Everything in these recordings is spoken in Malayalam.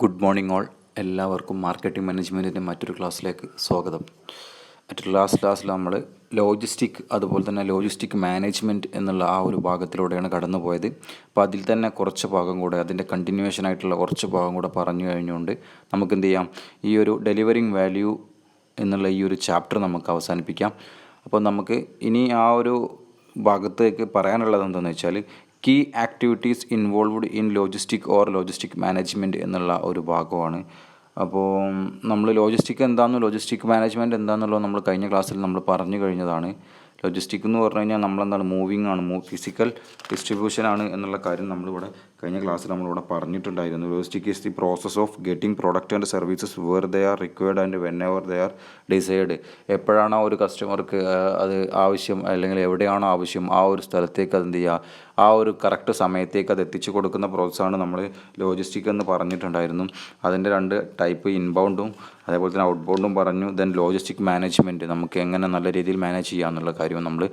Good morning all. എല്ലാവർക്കും മാർക്കറ്റിംഗ് മാനേജ്മെൻറ്റിൻ്റെ മറ്റൊരു ക്ലാസ്സിലേക്ക് സ്വാഗതം. മറ്റൊരു ക്ലാസ്സിൽ നമ്മൾ ലോജിസ്റ്റിക് അതുപോലെ തന്നെ ലോജിസ്റ്റിക് മാനേജ്മെൻറ്റ് എന്നുള്ള ആ ഒരു ഭാഗത്തിലൂടെയാണ് കടന്നു പോയത്. അപ്പോൾ അതിൽ തന്നെ കുറച്ച് ഭാഗം കൂടെ അതിൻ്റെ കണ്ടിന്യൂവേഷൻ ആയിട്ടുള്ള കുറച്ച് ഭാഗം കൂടെ പറഞ്ഞു കഴിഞ്ഞുകൊണ്ട് നമുക്ക് എന്ത് ചെയ്യാം, ഈ ഒരു ഡെലിവറിങ് വാല്യൂ എന്നുള്ള ഈ ഒരു ചാപ്റ്റർ നമുക്ക് അവസാനിപ്പിക്കാം. അപ്പോൾ നമുക്ക് ഇനി ആ ഒരു ഭാഗത്തേക്ക് പറയാനുള്ളത് എന്താണെന്ന് വെച്ചാൽ key activities involved in logistic or logistic management എന്നുള്ള ഒരു ഭാഗമാണ്. അപ്പോൾ നമ്മൾ ലോജിസ്റ്റിക് എന്താണെന്നും ലോജിസ്റ്റിക് മാനേജ്മെൻറ്റ് എന്താണെന്നുള്ളത് നമ്മൾ കഴിഞ്ഞ ക്ലാസ്സിൽ നമ്മൾ പറഞ്ഞു കഴിഞ്ഞതാണ്. ലോജിസ്റ്റിക് എന്ന് പറഞ്ഞു കഴിഞ്ഞാൽ നമ്മളെന്താണ് മൂവിങ് ആണ്, ഫിസിക്കൽ ഡിസ്ട്രിബ്യൂഷനാണ് എന്നുള്ള കാര്യം നമ്മളിവിടെ കഴിഞ്ഞ ക്ലാസ്സിൽ നമ്മളിവിടെ പറഞ്ഞിട്ടുണ്ടായിരുന്നു. Logistic is the process of getting product and services where they are required and whenever they are decide. എപ്പോഴാണോ ഒരു കസ്റ്റമർക്ക് അത് ആവശ്യം അല്ലെങ്കിൽ എവിടെയാണോ ആവശ്യം ആ ഒരു സ്ഥലത്തേക്ക് അത് എന്ത് ചെയ്യുക, ആ ഒരു കറക്റ്റ് സമയത്തേക്ക് അത് എത്തിച്ചു കൊടുക്കുന്ന പ്രോസസ്സാണ് നമ്മൾ ലോജിസ്റ്റിക് എന്ന് പറഞ്ഞിട്ടുണ്ടായിരുന്നു. അതിൻ്റെ രണ്ട് ടൈപ്പ്, ഇൻബൗണ്ടും അതേപോലെ തന്നെ ഔട്ട്ബൗണ്ടും പറഞ്ഞു. ദെൻ ലോജിസ്റ്റിക് മാനേജ്മെൻറ്റ് നമുക്ക് എങ്ങനെ നല്ല രീതിയിൽ മാനേജ് ചെയ്യുക എന്നുള്ള കാര്യം നമ്മൾ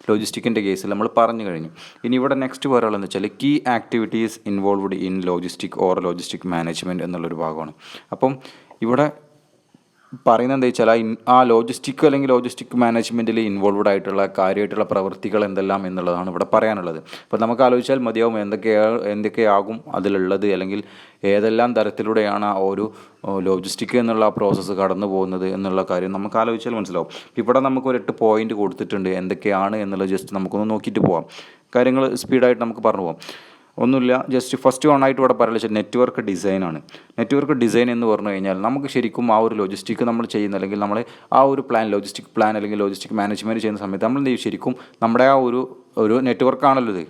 ലോജിസ്റ്റിക്കിൻ്റെ കേസിൽ നമ്മൾ പറഞ്ഞു കഴിഞ്ഞു. ഇനി ഇവിടെ നെക്സ്റ്റ് പറയാനുള്ളതെന്ന് വെച്ചാൽ key activities involved in logistic or logistic management എന്നുള്ളൊരു ഭാഗമാണ്. അപ്പം ഇവിടെ പറയുന്നത് എന്താ വെച്ചാൽ ആ ലോജിസ്റ്റിക് അല്ലെങ്കിൽ ലോജിസ്റ്റിക് മാനേജ്മെൻറ്റിൽ ഇൻവോൾവ്ഡ് ആയിട്ടുള്ള കാര്യമായിട്ടുള്ള പ്രവൃത്തികൾ എന്തെല്ലാം എന്നുള്ളതാണ് ഇവിടെ പറയാനുള്ളത്. അപ്പോൾ നമുക്ക് ആലോചിച്ചാൽ മതിയാവും എന്തൊക്കെയാകും അതിലുള്ളത്, അല്ലെങ്കിൽ ഏതെല്ലാം തരത്തിലൂടെയാണ് ആ ഒരു ലോജിസ്റ്റിക് എന്നുള്ള പ്രോസസ്സ് കടന്നു പോകുന്നത് എന്നുള്ള കാര്യം നമുക്ക് ആലോചിച്ചാൽ മനസ്സിലാവും. ഇവിടെ നമുക്കൊരു 8 പോയിൻ്റ് കൊടുത്തിട്ടുണ്ട് എന്തൊക്കെയാണ് എന്നുള്ളത്. ജസ്റ്റ് നമുക്കൊന്ന് നോക്കിയിട്ട് പോവാം, കാര്യങ്ങൾ സ്പീഡായിട്ട് നമുക്ക് പറഞ്ഞു പോകാം. ഒന്നുമില്ല, ജസ്റ്റ് ഫസ്റ്റ് ആയിട്ട് ഇവിടെ പറയുന്നത് നെറ്റ്വർക്ക് ഡിസൈനാണ്. നെറ്റ്വർക്ക് ഡിസൈൻ എന്ന് പറഞ്ഞു കഴിഞ്ഞാൽ നമുക്ക് ശരിക്കും ആ ഒരു ലോജിസ്റ്റിക് നമ്മൾ ചെയ്യുന്ന അല്ലെങ്കിൽ നമ്മൾ ആ ഒരു ലോജിസ്റ്റിക് പ്ലാൻ അല്ലെങ്കിൽ ലോജിസ്റ്റിക് മാനേജ്മെൻറ്റ് ചെയ്യുന്ന സമയത്ത് നമ്മൾ എന്ത് ചെയ്യും, ശരിക്കും നമ്മുടെ ആ ഒരു നെറ്റ്വർക്കാണല്ലോ ഇത്.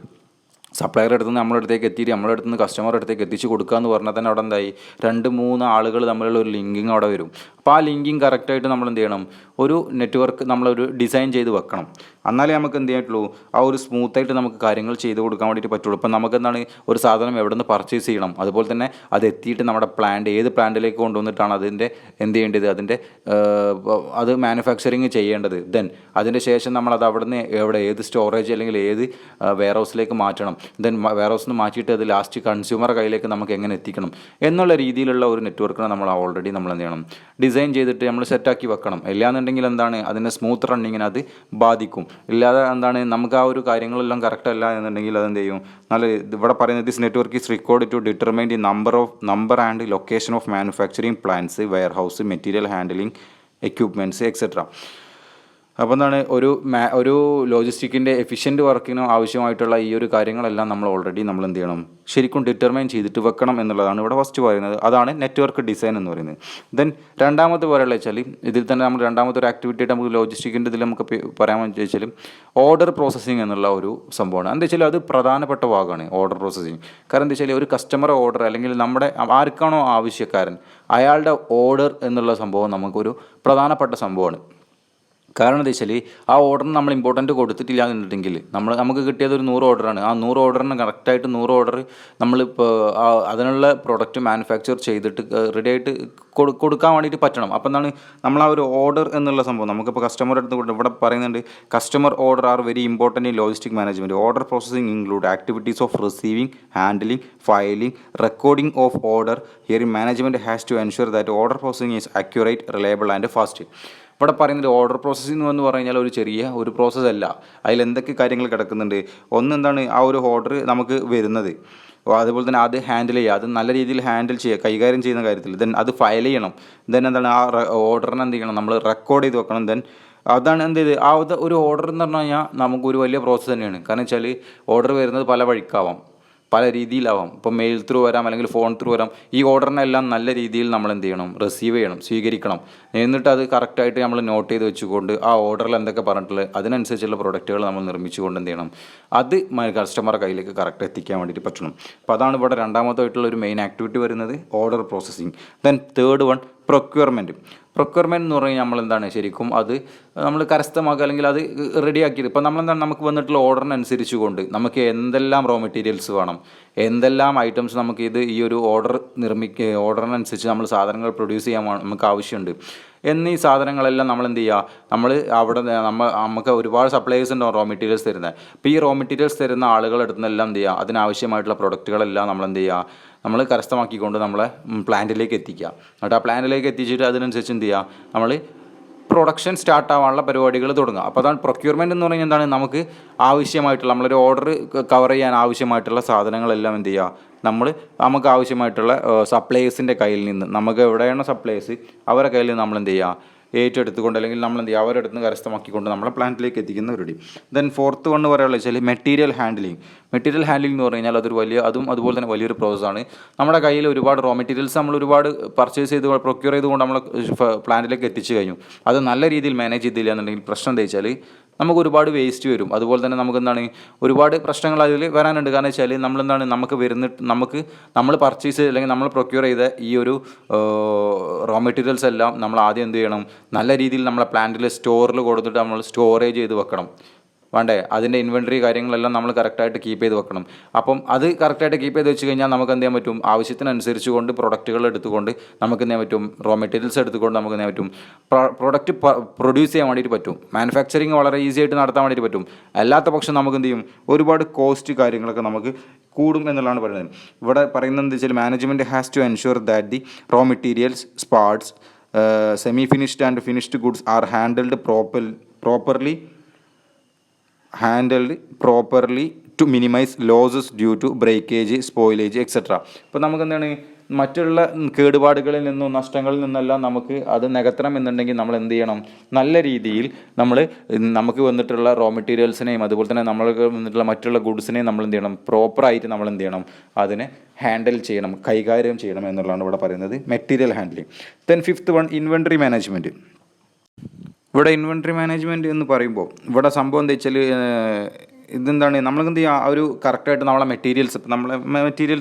സപ്ലയർ അടുത്ത് നിന്ന് നമ്മുടെ അടുത്തേക്ക് എത്തിയിട്ട് നമ്മുടെ അടുത്ത് നിന്ന് കസ്റ്റമർ അടുത്തേക്ക് എത്തിച്ച് കൊടുക്കുക എന്ന് പറഞ്ഞാൽ തന്നെ അവിടെ എന്തായി, 2-3 ആളുകൾ തമ്മിലുള്ള ഒരു ലിങ്കിങ് അവിടെ വരും. അപ്പോൾ ആ ലിങ്കിങ് കറക്റ്റായിട്ട് നമ്മൾ എന്ത് ചെയ്യണം, ഒരു നെറ്റ്വർക്ക് നമ്മളൊരു ഡിസൈൻ ചെയ്ത് വെക്കണം. എന്നാലേ നമുക്ക് എന്ത് ചെയ്യാറ്റുള്ളൂ, ആ ഒരു സ്മൂത്തായിട്ട് നമുക്ക് കാര്യങ്ങൾ ചെയ്ത് കൊടുക്കാൻ വേണ്ടിയിട്ട് പറ്റുള്ളൂ. ഇപ്പം നമുക്ക് എന്താണ്, ഒരു സാധനം എവിടെ നിന്ന് പർച്ചേസ് ചെയ്യണം, അതുപോലെ തന്നെ അത് എത്തിയിട്ട് നമ്മുടെ ഏത് പ്ലാന്റിലേക്ക് കൊണ്ടുവന്നിട്ടാണ് അതിൻ്റെ എന്ത് ചെയ്യേണ്ടത്, അത് മാനുഫാക്ചറിങ് ചെയ്യേണ്ടത്. ദെൻ അതിൻ്റെ ശേഷം നമ്മളത് അവിടെ നിന്ന് ഏത് സ്റ്റോറേജ് അല്ലെങ്കിൽ ഏത് വെയർ ഹൗസിലേക്ക് മാറ്റണം. ദെൻ വെയർ ഹൗസിൽ നിന്ന് മാറ്റിയിട്ട് അത് ലാസ്റ്റ് കൺസ്യൂമർ കയ്യിലേക്ക് നമുക്ക് എങ്ങനെ എത്തിക്കണം എന്നുള്ള രീതിയിലുള്ള ഒരു നെറ്റ്വർക്കിനെ നമ്മൾ ഓൾറെഡി നമ്മൾ എന്ത് ചെയ്യണം, ഡിസൈൻ ചെയ്തിട്ട് നമ്മൾ സെറ്റാക്കി വെക്കണം. ഇല്ലാന്നുണ്ടെങ്കിൽ എന്താണ്, അതിൻ്റെ സ്മൂത്ത് റണ്ണിങ്ങിനെ അത് ബാധിക്കും. ഇല്ലാതെ എന്താണ്, നമുക്ക് ആ ഒരു കാര്യങ്ങളെല്ലാം കറക്റ്റ് അല്ല എന്നുണ്ടെങ്കിൽ അതെന്ത് ചെയ്യും, ഇവിടെ പറയുന്നത് this network is record to determine the number and location of manufacturing plants, warehouse, material handling equipments etcetera. അപ്പോൾ എന്താണ്, ഒരു ലോജിസ്റ്റിക്കിൻ്റെ എഫിഷ്യൻറ്റ് വർക്കിന് ആവശ്യമായിട്ടുള്ള ഈ ഒരു കാര്യങ്ങളെല്ലാം നമ്മൾ ഓൾറെഡി നമ്മൾ എന്ത് ചെയ്യണം, ശരിക്കും ഡിറ്റർമൈൻ ചെയ്തിട്ട് വെക്കണം എന്നുള്ളതാണ് ഇവിടെ ഫസ്റ്റ് പറയുന്നത്. അതാണ് നെറ്റ്വർക്ക് ഡിസൈൻ എന്ന് പറയുന്നത്. ദെൻ രണ്ടാമത്തെ പറയുക വെച്ചാൽ, ഇതിൽ തന്നെ നമ്മൾ രണ്ടാമത്തെ ഒരു ആക്ടിവിറ്റി ആയിട്ട് നമുക്ക് ലോജിസ്റ്റിക്കിൻ്റെ ഇതിൽ നമുക്ക് പറയാമെന്ന് വെച്ചാൽ ഓർഡർ പ്രോസസ്സിങ് എന്നുള്ള ഒരു സംഭവമാണ്. എന്താ വെച്ചാൽ അത് പ്രധാനപ്പെട്ട ഭാഗമാണ് ഓർഡർ പ്രോസസ്സിങ്. കാരണം എന്താ വെച്ചാൽ ഒരു കസ്റ്റമർ ഓർഡർ അല്ലെങ്കിൽ നമ്മുടെ ആർക്കാണോ ആവശ്യക്കാരൻ അയാളുടെ ഓർഡർ എന്നുള്ള സംഭവം നമുക്കൊരു പ്രധാനപ്പെട്ട സംഭവമാണ്. കാരണം എന്താ വെച്ചാൽ ആ ഓർഡറിന് നമ്മൾ ഇമ്പോർട്ടൻറ്റ് കൊടുത്തിട്ടില്ല എന്നുണ്ടെങ്കിൽ നമുക്ക് കിട്ടിയത് ഒരു 100 ഓർഡറാണ്. ആ 100 ഓർഡറിന് കറക്റ്റായിട്ട് 100 ഓർഡർ നമ്മളിപ്പോൾ അതിനുള്ള പ്രൊഡക്റ്റ് മാനുഫാക്ചർ ചെയ്തിട്ട് റെഡി ആയിട്ട് കൊടുക്കാൻ വേണ്ടിയിട്ട് പറ്റണം. അപ്പം എന്താണ്, നമ്മൾ ആ ഒരു ഓർഡർ എന്നുള്ള സംഭവം നമുക്കിപ്പോൾ കസ്റ്റമർ അടുത്ത് ഇവിടെ പറയുന്നുണ്ട്, customer order are very important in logistic management. Order processing include activities of receiving, handling, filing, recording of order. Here management has to ensure that order processing is accurate, reliable and fast. ഇവിടെ പറയുന്നത് ഓർഡർ പ്രോസസ്സിംഗ് എന്ന് പറഞ്ഞു കഴിഞ്ഞാൽ ഒരു ചെറിയ ഒരു പ്രോസസ്സല്ല. അതിൽ എന്തൊക്കെ കാര്യങ്ങൾ കിടക്കുന്നുണ്ട്. എന്താണ്, ആ ഒരു ഓർഡർ നമുക്ക് വരുന്നത്, അതുപോലെ തന്നെ അത് ഹാൻഡിൽ ചെയ്യുക, അത് നല്ല രീതിയിൽ ഹാൻഡിൽ ചെയ്യുക, കൈകാര്യം ചെയ്യുന്ന കാര്യത്തിൽ. ദെൻ അത് ഫയൽ ചെയ്യണം. ദെൻ എന്താണ്, ആ ഓർഡറിനെ എന്ത് ചെയ്യണം, നമ്മൾ റെക്കോർഡ് ചെയ്ത് വെക്കണം. ദെൻ അതാണ് എന്ത് ചെയ്ത് ഒരു ഓർഡർ എന്ന് പറഞ്ഞു കഴിഞ്ഞാൽ നമുക്കൊരു വലിയ പ്രോസസ്സ് തന്നെയാണ്. കാരണം വെച്ചാൽ ഓർഡർ വരുന്നത് പല വഴിക്കാവാം, പല രീതിയിലാവാം. ഇപ്പോൾ മെയിൽ ത്രൂ വരാം, അല്ലെങ്കിൽ ഫോൺ ത്രൂ വരാം. ഈ ഓർഡറിനെല്ലാം നല്ല രീതിയിൽ നമ്മൾ എന്ത് ചെയ്യണം, റിസീവ് ചെയ്യണം, സ്വീകരിക്കണം. എന്നിട്ട് അത് കറക്റ്റായിട്ട് നമ്മൾ നോട്ട് ചെയ്ത് വെച്ചുകൊണ്ട് ആ ഓർഡറിൽ എന്തൊക്കെ പറഞ്ഞിട്ടുള്ളത് അതിനനുസരിച്ചുള്ള പ്രൊഡക്റ്റുകൾ നമ്മൾ നിർമ്മിച്ചുകൊണ്ട് എന്ത് ചെയ്യണം, അത് കസ്റ്റമറുടെ കയ്യിലേക്ക് കറക്റ്റ് എത്തിക്കാൻ വേണ്ടിയിട്ട് പറ്റണം. അപ്പോൾ അതാണ് ഇവിടെ രണ്ടാമതായിട്ടുള്ള ഒരു മെയിൻ ആക്ടിവിറ്റി വരുന്നത്, order processing. Then third one procurement. Procurement എന്ന് പറഞ്ഞാൽ നമ്മളെന്താണ്, ശരിക്കും അത് നമ്മൾ കരസ്ഥമാക്കുക അല്ലെങ്കിൽ അത് റെഡിയാക്കിയത്. ഇപ്പോൾ നമ്മളെന്താണ്, നമുക്ക് വന്നിട്ടുള്ള ഓർഡറിനനുസരിച്ച് കൊണ്ട് നമുക്ക് എന്തെല്ലാം റോ മെറ്റീരിയൽസ് വേണം, എന്തെല്ലാം ഐറ്റംസ് നമുക്ക് ഈ ഒരു ഓർഡറിനനുസരിച്ച് നമ്മൾ സാധനങ്ങൾ പ്രൊഡ്യൂസ് ചെയ്യാൻ നമുക്ക് ആവശ്യമുണ്ട് എന്നീ സാധനങ്ങളെല്ലാം നമ്മൾ എന്ത് ചെയ്യുക, നമ്മൾ അവിടെ നമുക്ക് ഒരുപാട് സപ്ലൈസ് ഉണ്ടാവും റോ മെറ്റീരിയൽസ് തരുന്നത്. അപ്പോൾ ഈ റോ മെറ്റീരിയൽസ് തരുന്ന ആളുകളുടെ അടുത്ത് നിന്നെല്ലാം എന്ത് ചെയ്യുക, അതിനാവശ്യമായിട്ടുള്ള പ്രൊഡക്റ്റുകളെല്ലാം നമ്മൾ എന്ത് ചെയ്യുക, നമ്മൾ കരസ്ഥമാക്കിക്കൊണ്ട് നമ്മളെ പ്ലാന്റിലേക്ക് എത്തിക്കുക. എന്നിട്ട് ആ പ്ലാന്റിലേക്ക് എത്തിച്ചിട്ട് അതിനനുസരിച്ച് എന്ത് ചെയ്യുക, നമ്മൾ പ്രൊഡക്ഷൻ സ്റ്റാർട്ട് ആവാനുള്ള പരിപാടികൾ തുടങ്ങുക. അപ്പോൾ അതാണ് പ്രൊക്യൂർമെൻറ്റ് എന്ന് പറഞ്ഞാൽ എന്താണ്, നമുക്ക് ആവശ്യമായിട്ടുള്ള നമ്മളൊരു ഓർഡർ കവർ ചെയ്യാൻ ആവശ്യമായിട്ടുള്ള സാധനങ്ങളെല്ലാം എന്ത് ചെയ്യുക, നമുക്ക് ആവശ്യമായിട്ടുള്ള സപ്ലൈസിൻ്റെ കയ്യിൽ നിന്ന്, നമുക്ക് എവിടെയാണ് സപ്ലൈസ് അവരുടെ കയ്യിൽ നിന്ന് നമ്മൾ എന്ത് ചെയ്യുക, ഏറ്റെടുത്തുകൊണ്ട് അല്ലെങ്കിൽ നമ്മൾ എന്ത് ചെയ്യുക, അവരുടെ അടുത്ത് നിന്ന് കരസ്ഥമാക്കിക്കൊണ്ട് നമ്മളെ പ്ലാന്റിലേക്ക് എത്തിക്കുന്ന പരിപാടി. ദെൻ ഫോർത്ത് വൺ പറയാനുള്ള വെച്ചാൽ മെറ്റീരിയൽ ഹാൻഡ്ലിങ് എന്ന് പറഞ്ഞു കഴിഞ്ഞാൽ അതുപോലെ തന്നെ വലിയൊരു പ്രോസസ്സാണ്. നമ്മുടെ കയ്യിൽ ഒരുപാട് റോ മെറ്റീരിയൽസ് നമ്മൾ ഒരുപാട് പർച്ചേസ് ചെയ്ത് പ്രൊക്യൂർ ചെയ്തുകൊണ്ട് നമ്മൾ പ്ലാന്റിലേക്ക് എത്തിച്ചു കഴിഞ്ഞു. അത് നല്ല രീതിയിൽ മാനേജ് ചെയ്തില്ല എന്നുണ്ടെങ്കിൽ പ്രശ്നം എന്താ വെച്ചാൽ നമുക്ക് ഒരുപാട് വേസ്റ്റ് വരും. അതുപോലെ തന്നെ നമുക്ക് എന്താണ് ഒരുപാട് പ്രശ്നങ്ങൾ അതിൽ വരാനുണ്ട്. കാരണം വെച്ചാൽ നമ്മൾ പർച്ചേസ് അല്ലെങ്കിൽ നമ്മൾ പ്രൊക്യൂർ ചെയ്ത ഈ ഒരു റോ മെറ്റീരിയൽസ് എല്ലാം നമ്മൾ ആദ്യം എന്ത് ചെയ്യണം, നല്ല രീതിയിൽ നമ്മളെ പ്ലാന്റിൽ സ്റ്റോറിൽ കൊടുത്തിട്ട് നമ്മൾ സ്റ്റോറേജ് ചെയ്ത് വെക്കണം. വേണ്ടേ, അതിൻ്റെ ഇൻവെൻട്രി കാര്യങ്ങളെല്ലാം നമ്മൾ കറക്റ്റായിട്ട് കീപ്പ് ചെയ്ത് വെക്കണം. അപ്പം അത് കറക്റ്റായിട്ട് കീപ്പ് ചെയ്ത് വെച്ച് കഴിഞ്ഞാൽ നമുക്ക് എന്ത് ചെയ്യാൻ പറ്റും, ആവശ്യത്തിനനുസരിച്ച് കൊണ്ട് പ്രൊഡക്റ്റുകൾ എടുത്തുകൊണ്ട് നമുക്ക് എന്ത് ചെയ്യാൻ പറ്റും, റോ മെറ്റീരിയൽസ് എടുത്തുകൊണ്ട് നമുക്ക് എന്ത് ചെയ്യാൻ പറ്റും, പ്രൊഡക്റ്റ് പ്രൊഡ്യൂസ് ചെയ്യാൻ വേണ്ടിയിട്ട് പറ്റും. മാനുഫാക്ചറിങ് വളരെ ഈസി ആയിട്ട് നടത്താൻ വേണ്ടിയിട്ട് പറ്റും. അല്ലാത്ത പക്ഷം നമുക്ക് എന്ത് ചെയ്യും, ഒരുപാട് കോസ്റ്റ് കാര്യങ്ങളൊക്കെ നമുക്ക് കൂടും എന്നുള്ളതാണ് പറയുന്നത്. ഇവിടെ പറയുന്നത് എന്താ വെച്ചാൽ management has to ensure that the raw materials, parts, semi finished and finished goods are handled properly to minimize losses due to breakage, spoilage, etc. ഇപ്പോൾ നമുക്ക് എന്താണ് മറ്റുള്ള കേടുപാടുകളിൽ നിന്നും നഷ്ടങ്ങളിൽ നിന്നെല്ലാം നമുക്ക് അത് നികത്തണം എന്നുണ്ടെങ്കിൽ നമ്മൾ എന്ത് ചെയ്യണം, നല്ല രീതിയിൽ നമുക്ക് വന്നിട്ടുള്ള റോ മെറ്റീരിയൽസിനെയും അതുപോലെ തന്നെ നമ്മൾക്ക് വന്നിട്ടുള്ള മറ്റുള്ള ഗുഡ്സിനെയും നമ്മൾ എന്ത് ചെയ്യണം, പ്രോപ്പറായിട്ട് നമ്മൾ എന്ത് ചെയ്യണം, അതിനെ ഹാൻഡിൽ ചെയ്യണം, കൈകാര്യം ചെയ്യണം എന്നുള്ളതാണ് ഇവിടെ പറയുന്നത് material handling. Then fifth one inventory management. ഇവിടെ ഇൻവെൻട്രി മാനേജ്മെൻറ്റ് എന്ന് പറയുമ്പോൾ ഇവിടെ സംഭവം എന്താ വെച്ചാൽ ഇതെന്താണ്, നമ്മളെന്ത് ചെയ്യുക, ആ ഒരു കറക്റ്റായിട്ട് നമ്മളെ മെറ്റീരിയൽസ്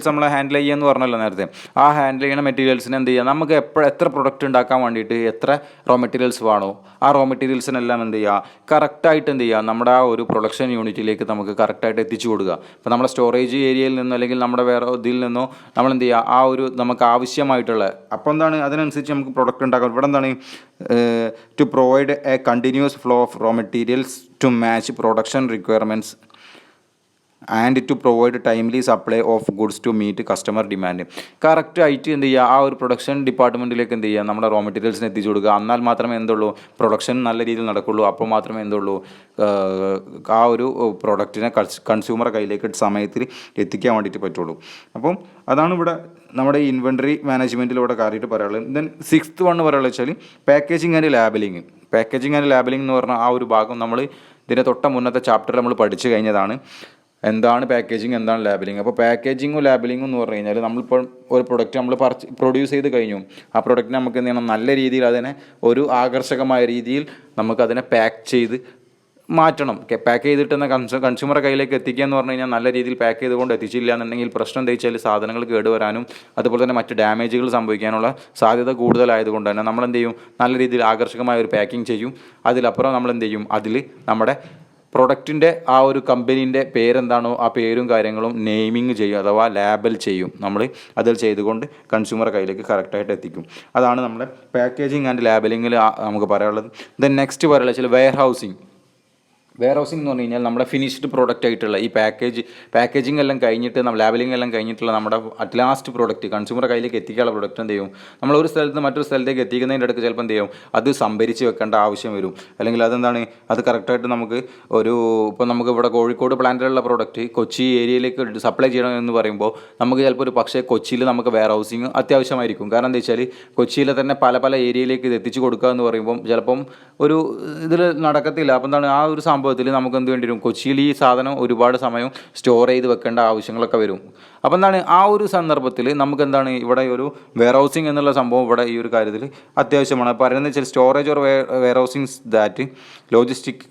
നമ്മളെ ഹാൻഡിൽ ചെയ്യുക എന്ന് പറഞ്ഞല്ലോ നേരത്തെ, ആ ഹാൻഡിൽ ചെയ്യുന്ന മെറ്റീരിയൽസിനെ എന്ത് ചെയ്യുക, നമുക്ക് എത്ര പ്രൊഡക്റ്റ് ഉണ്ടാക്കാൻ വേണ്ടിയിട്ട് എത്ര റോ മെറ്റീരിയൽസ് വേണോ ആ റോ മെറ്റീരിയൽസിനെല്ലാം എന്ത് ചെയ്യുക, കറക്റ്റായിട്ട് എന്ത് ചെയ്യുക, നമ്മുടെ ആ ഒരു പ്രൊഡക്ഷൻ യൂണിറ്റിലേക്ക് നമുക്ക് കറക്റ്റായിട്ട് എത്തിച്ചു കൊടുക്കുക. ഇപ്പോൾ നമ്മുടെ സ്റ്റോറേജ് ഏരിയയിൽ നിന്നോ അല്ലെങ്കിൽ നമ്മുടെ വേറെ ഇതിൽ നിന്നോ നമ്മൾ എന്ത് ചെയ്യുക, ആ ഒരു നമുക്ക് ആവശ്യമായിട്ടുള്ള അപ്പോൾ എന്താണ് അതിനനുസരിച്ച് നമുക്ക് പ്രൊഡക്റ്റ് ഉണ്ടാക്കാം. ഇവിടെ എന്താണ് to provide a continuous flow of raw materials to match production requirements and to provide timely supply of goods to meet customer demand. കറക്റ്റായിട്ട് എന്ത് ചെയ്യുക, ആ ഒരു പ്രൊഡക്ഷൻ ഡിപ്പാർട്ട്മെൻറ്റിലേക്ക് എന്ത് ചെയ്യുക, നമ്മുടെ റോ മെറ്റീരിയൽസിന് എത്തിച്ചു കൊടുക്കുക. എന്നാൽ മാത്രമേ എന്തുള്ളൂ, പ്രൊഡക്ഷൻ നല്ല രീതിയിൽ നടക്കുള്ളൂ. അപ്പോൾ മാത്രമേ എന്തുള്ളൂ, ആ ഒരു പ്രൊഡക്റ്റിനെ കൺസ്യൂമർ കയ്യിലേക്ക് സമയത്തിൽ എത്തിക്കാൻ വേണ്ടിയിട്ട് പറ്റുള്ളൂ. അപ്പം അതാണ് ഇവിടെ നമ്മുടെ ഇൻവെൻട്രി മാനേജ്മെൻറ്റിലൂടെ കാര്യമായിട്ട് പറയാനുള്ളത്. ദെൻ സിക്സ്ത് വൺ പറയാനുള്ളത് വെച്ചാൽ പാക്കേജിങ് ആൻഡ് ലാബലിങ് എന്ന് പറഞ്ഞാൽ ആ ഒരു ഭാഗം നമ്മൾ ഇതിൻ്റെ തൊട്ട മുന്നത്തെ ചാപ്റ്ററിൽ നമ്മൾ പഠിച്ചു കഴിഞ്ഞതാണ്. എന്താണ് പാക്കേജിങ്, എന്താണ് ലാബലിങ്. അപ്പോൾ പാക്കേജിങ്ങും ലാബലിങ്ങും എന്ന് പറഞ്ഞു കഴിഞ്ഞാൽ നമ്മളിപ്പോൾ ഒരു പ്രൊഡക്റ്റ് നമ്മൾ പ്രൊഡ്യൂസ് ചെയ്ത് കഴിഞ്ഞു, ആ പ്രൊഡക്റ്റിനെ നമുക്ക് എന്ത് ചെയ്യണം, നല്ല രീതിയിൽ അതിനെ ഒരു ആകർഷകമായ രീതിയിൽ നമുക്കതിനെ പാക്ക് ചെയ്ത് മാറ്റണം. പാക്ക് ചെയ്തിട്ട് തന്നെ കൺസ്യൂമർ കയ്യിലേക്ക് എത്തിക്കുക എന്ന് പറഞ്ഞു കഴിഞ്ഞാൽ നല്ല രീതിയിൽ പാക്ക് ചെയ്തുകൊണ്ട് എത്തിച്ചില്ല എന്നുണ്ടെങ്കിൽ പ്രശ്നം എന്താ വെച്ചാൽ സാധനങ്ങൾ കേടുവരാനും അതുപോലെ തന്നെ മറ്റ് ഡാമേജുകൾ സംഭവിക്കാനുള്ള സാധ്യത കൂടുതലായതുകൊണ്ട് തന്നെ നമ്മൾ എന്ത് ചെയ്യും, നല്ല രീതിയിൽ ആകർഷകമായ ഒരു പാക്കിംഗ് ചെയ്യും. അതിലപ്പുറം നമ്മൾ എന്ത് ചെയ്യും, അതിൽ നമ്മുടെ പ്രൊഡക്റ്റിൻ്റെ ആ ഒരു കമ്പനീൻ്റെ പേരെന്താണോ ആ പേരും കാര്യങ്ങളും നെയിമിങ് ചെയ്യും, അഥവാ ലാബൽ ചെയ്യും. നമ്മൾ അതിൽ ചെയ്തുകൊണ്ട് കൺസ്യൂമർ കയ്യിലേക്ക് കറക്റ്റായിട്ട് എത്തിക്കും. അതാണ് നമ്മുടെ പാക്കേജിങ് ആൻഡ് ലാബലിങ്ങിൽ നമുക്ക് പറയാനുള്ളത്. ദെൻ നെക്സ്റ്റ് പറയാനുള്ളത് വെച്ചാൽ വെയർ ഹൗസിങ് എന്ന് പറഞ്ഞു കഴിഞ്ഞാൽ നമ്മുടെ ഫിനിഷ്ഡ് പ്രോഡക്റ്റ് ആയിട്ടുള്ള ഈ പാക്കേജിങ് എല്ലാം കഴിഞ്ഞിട്ട് ലാബലിംഗ് എല്ലാം കഴിഞ്ഞിട്ടുള്ള നമ്മുടെ അറ്റ് ലാസ്റ്റ് പ്രോഡക്റ്റ് കൺസ്യൂമർ കയ്യിലേക്ക് എത്തിക്കാനുള്ള പ്രോഡക്റ്റ് എന്ത് ചെയ്യും, നമ്മൾ ഒരു സ്ഥലത്ത് നിന്ന് മറ്റൊരു സ്ഥലത്തേക്ക് എത്തിക്കുന്നതിൻ്റെ ഇടയ്ക്ക് ചിലപ്പോൾ എന്ത് ചെയ്യും, അത് സംഭരിച്ച് വെക്കേണ്ട ആവശ്യം വരും. അല്ലെങ്കിൽ അതെന്താണ്, അത് കറക്റ്റായിട്ട് നമുക്ക് ഇപ്പോൾ നമുക്ക് ഇവിടെ കോഴിക്കോട് പ്ലാന്റിലുള്ള പ്രോഡക്റ്റ് കൊച്ചി ഏരിയയിലേക്ക് സപ്ലൈ ചെയ്യണം എന്ന് പറയുമ്പോൾ നമുക്ക് ചിലപ്പോൾ ഒരു പക്ഷേ കൊച്ചിയിൽ നമുക്ക് വെയർ ഹൗസിങ് അത്യാവശ്യമായിരിക്കും. കാരണം എന്താ വെച്ചാൽ കൊച്ചിയിലെ തന്നെ പല ഏരിയയിലേക്ക് ഇത് എത്തിച്ചു കൊടുക്കുക എന്ന് പറയുമ്പം ചിലപ്പം ഒരു ഇതിൽ നടക്കത്തില്ല. അപ്പോൾ എന്താണ്, ആ ഒരു സംഭവത്തിൽ നമുക്ക് എന്ത് വേണ്ടി വരും, കൊച്ചിയിൽ ഈ സാധനം ഒരുപാട് സമയം സ്റ്റോർ ചെയ്ത് വെക്കേണ്ട ആവശ്യങ്ങളൊക്കെ വരും. അപ്പോൾ എന്താണ്, ആ ഒരു സന്ദർഭത്തിൽ നമുക്ക് എന്താണ് ഇവിടെ ഒരു വെയർ ഹൗസിങ് എന്നുള്ള സംഭവം ഇവിടെ ഈ ഒരു കാര്യത്തിൽ അത്യാവശ്യമാണ്. പറയുന്നത് വെച്ചാൽ storage or warehousings that logistical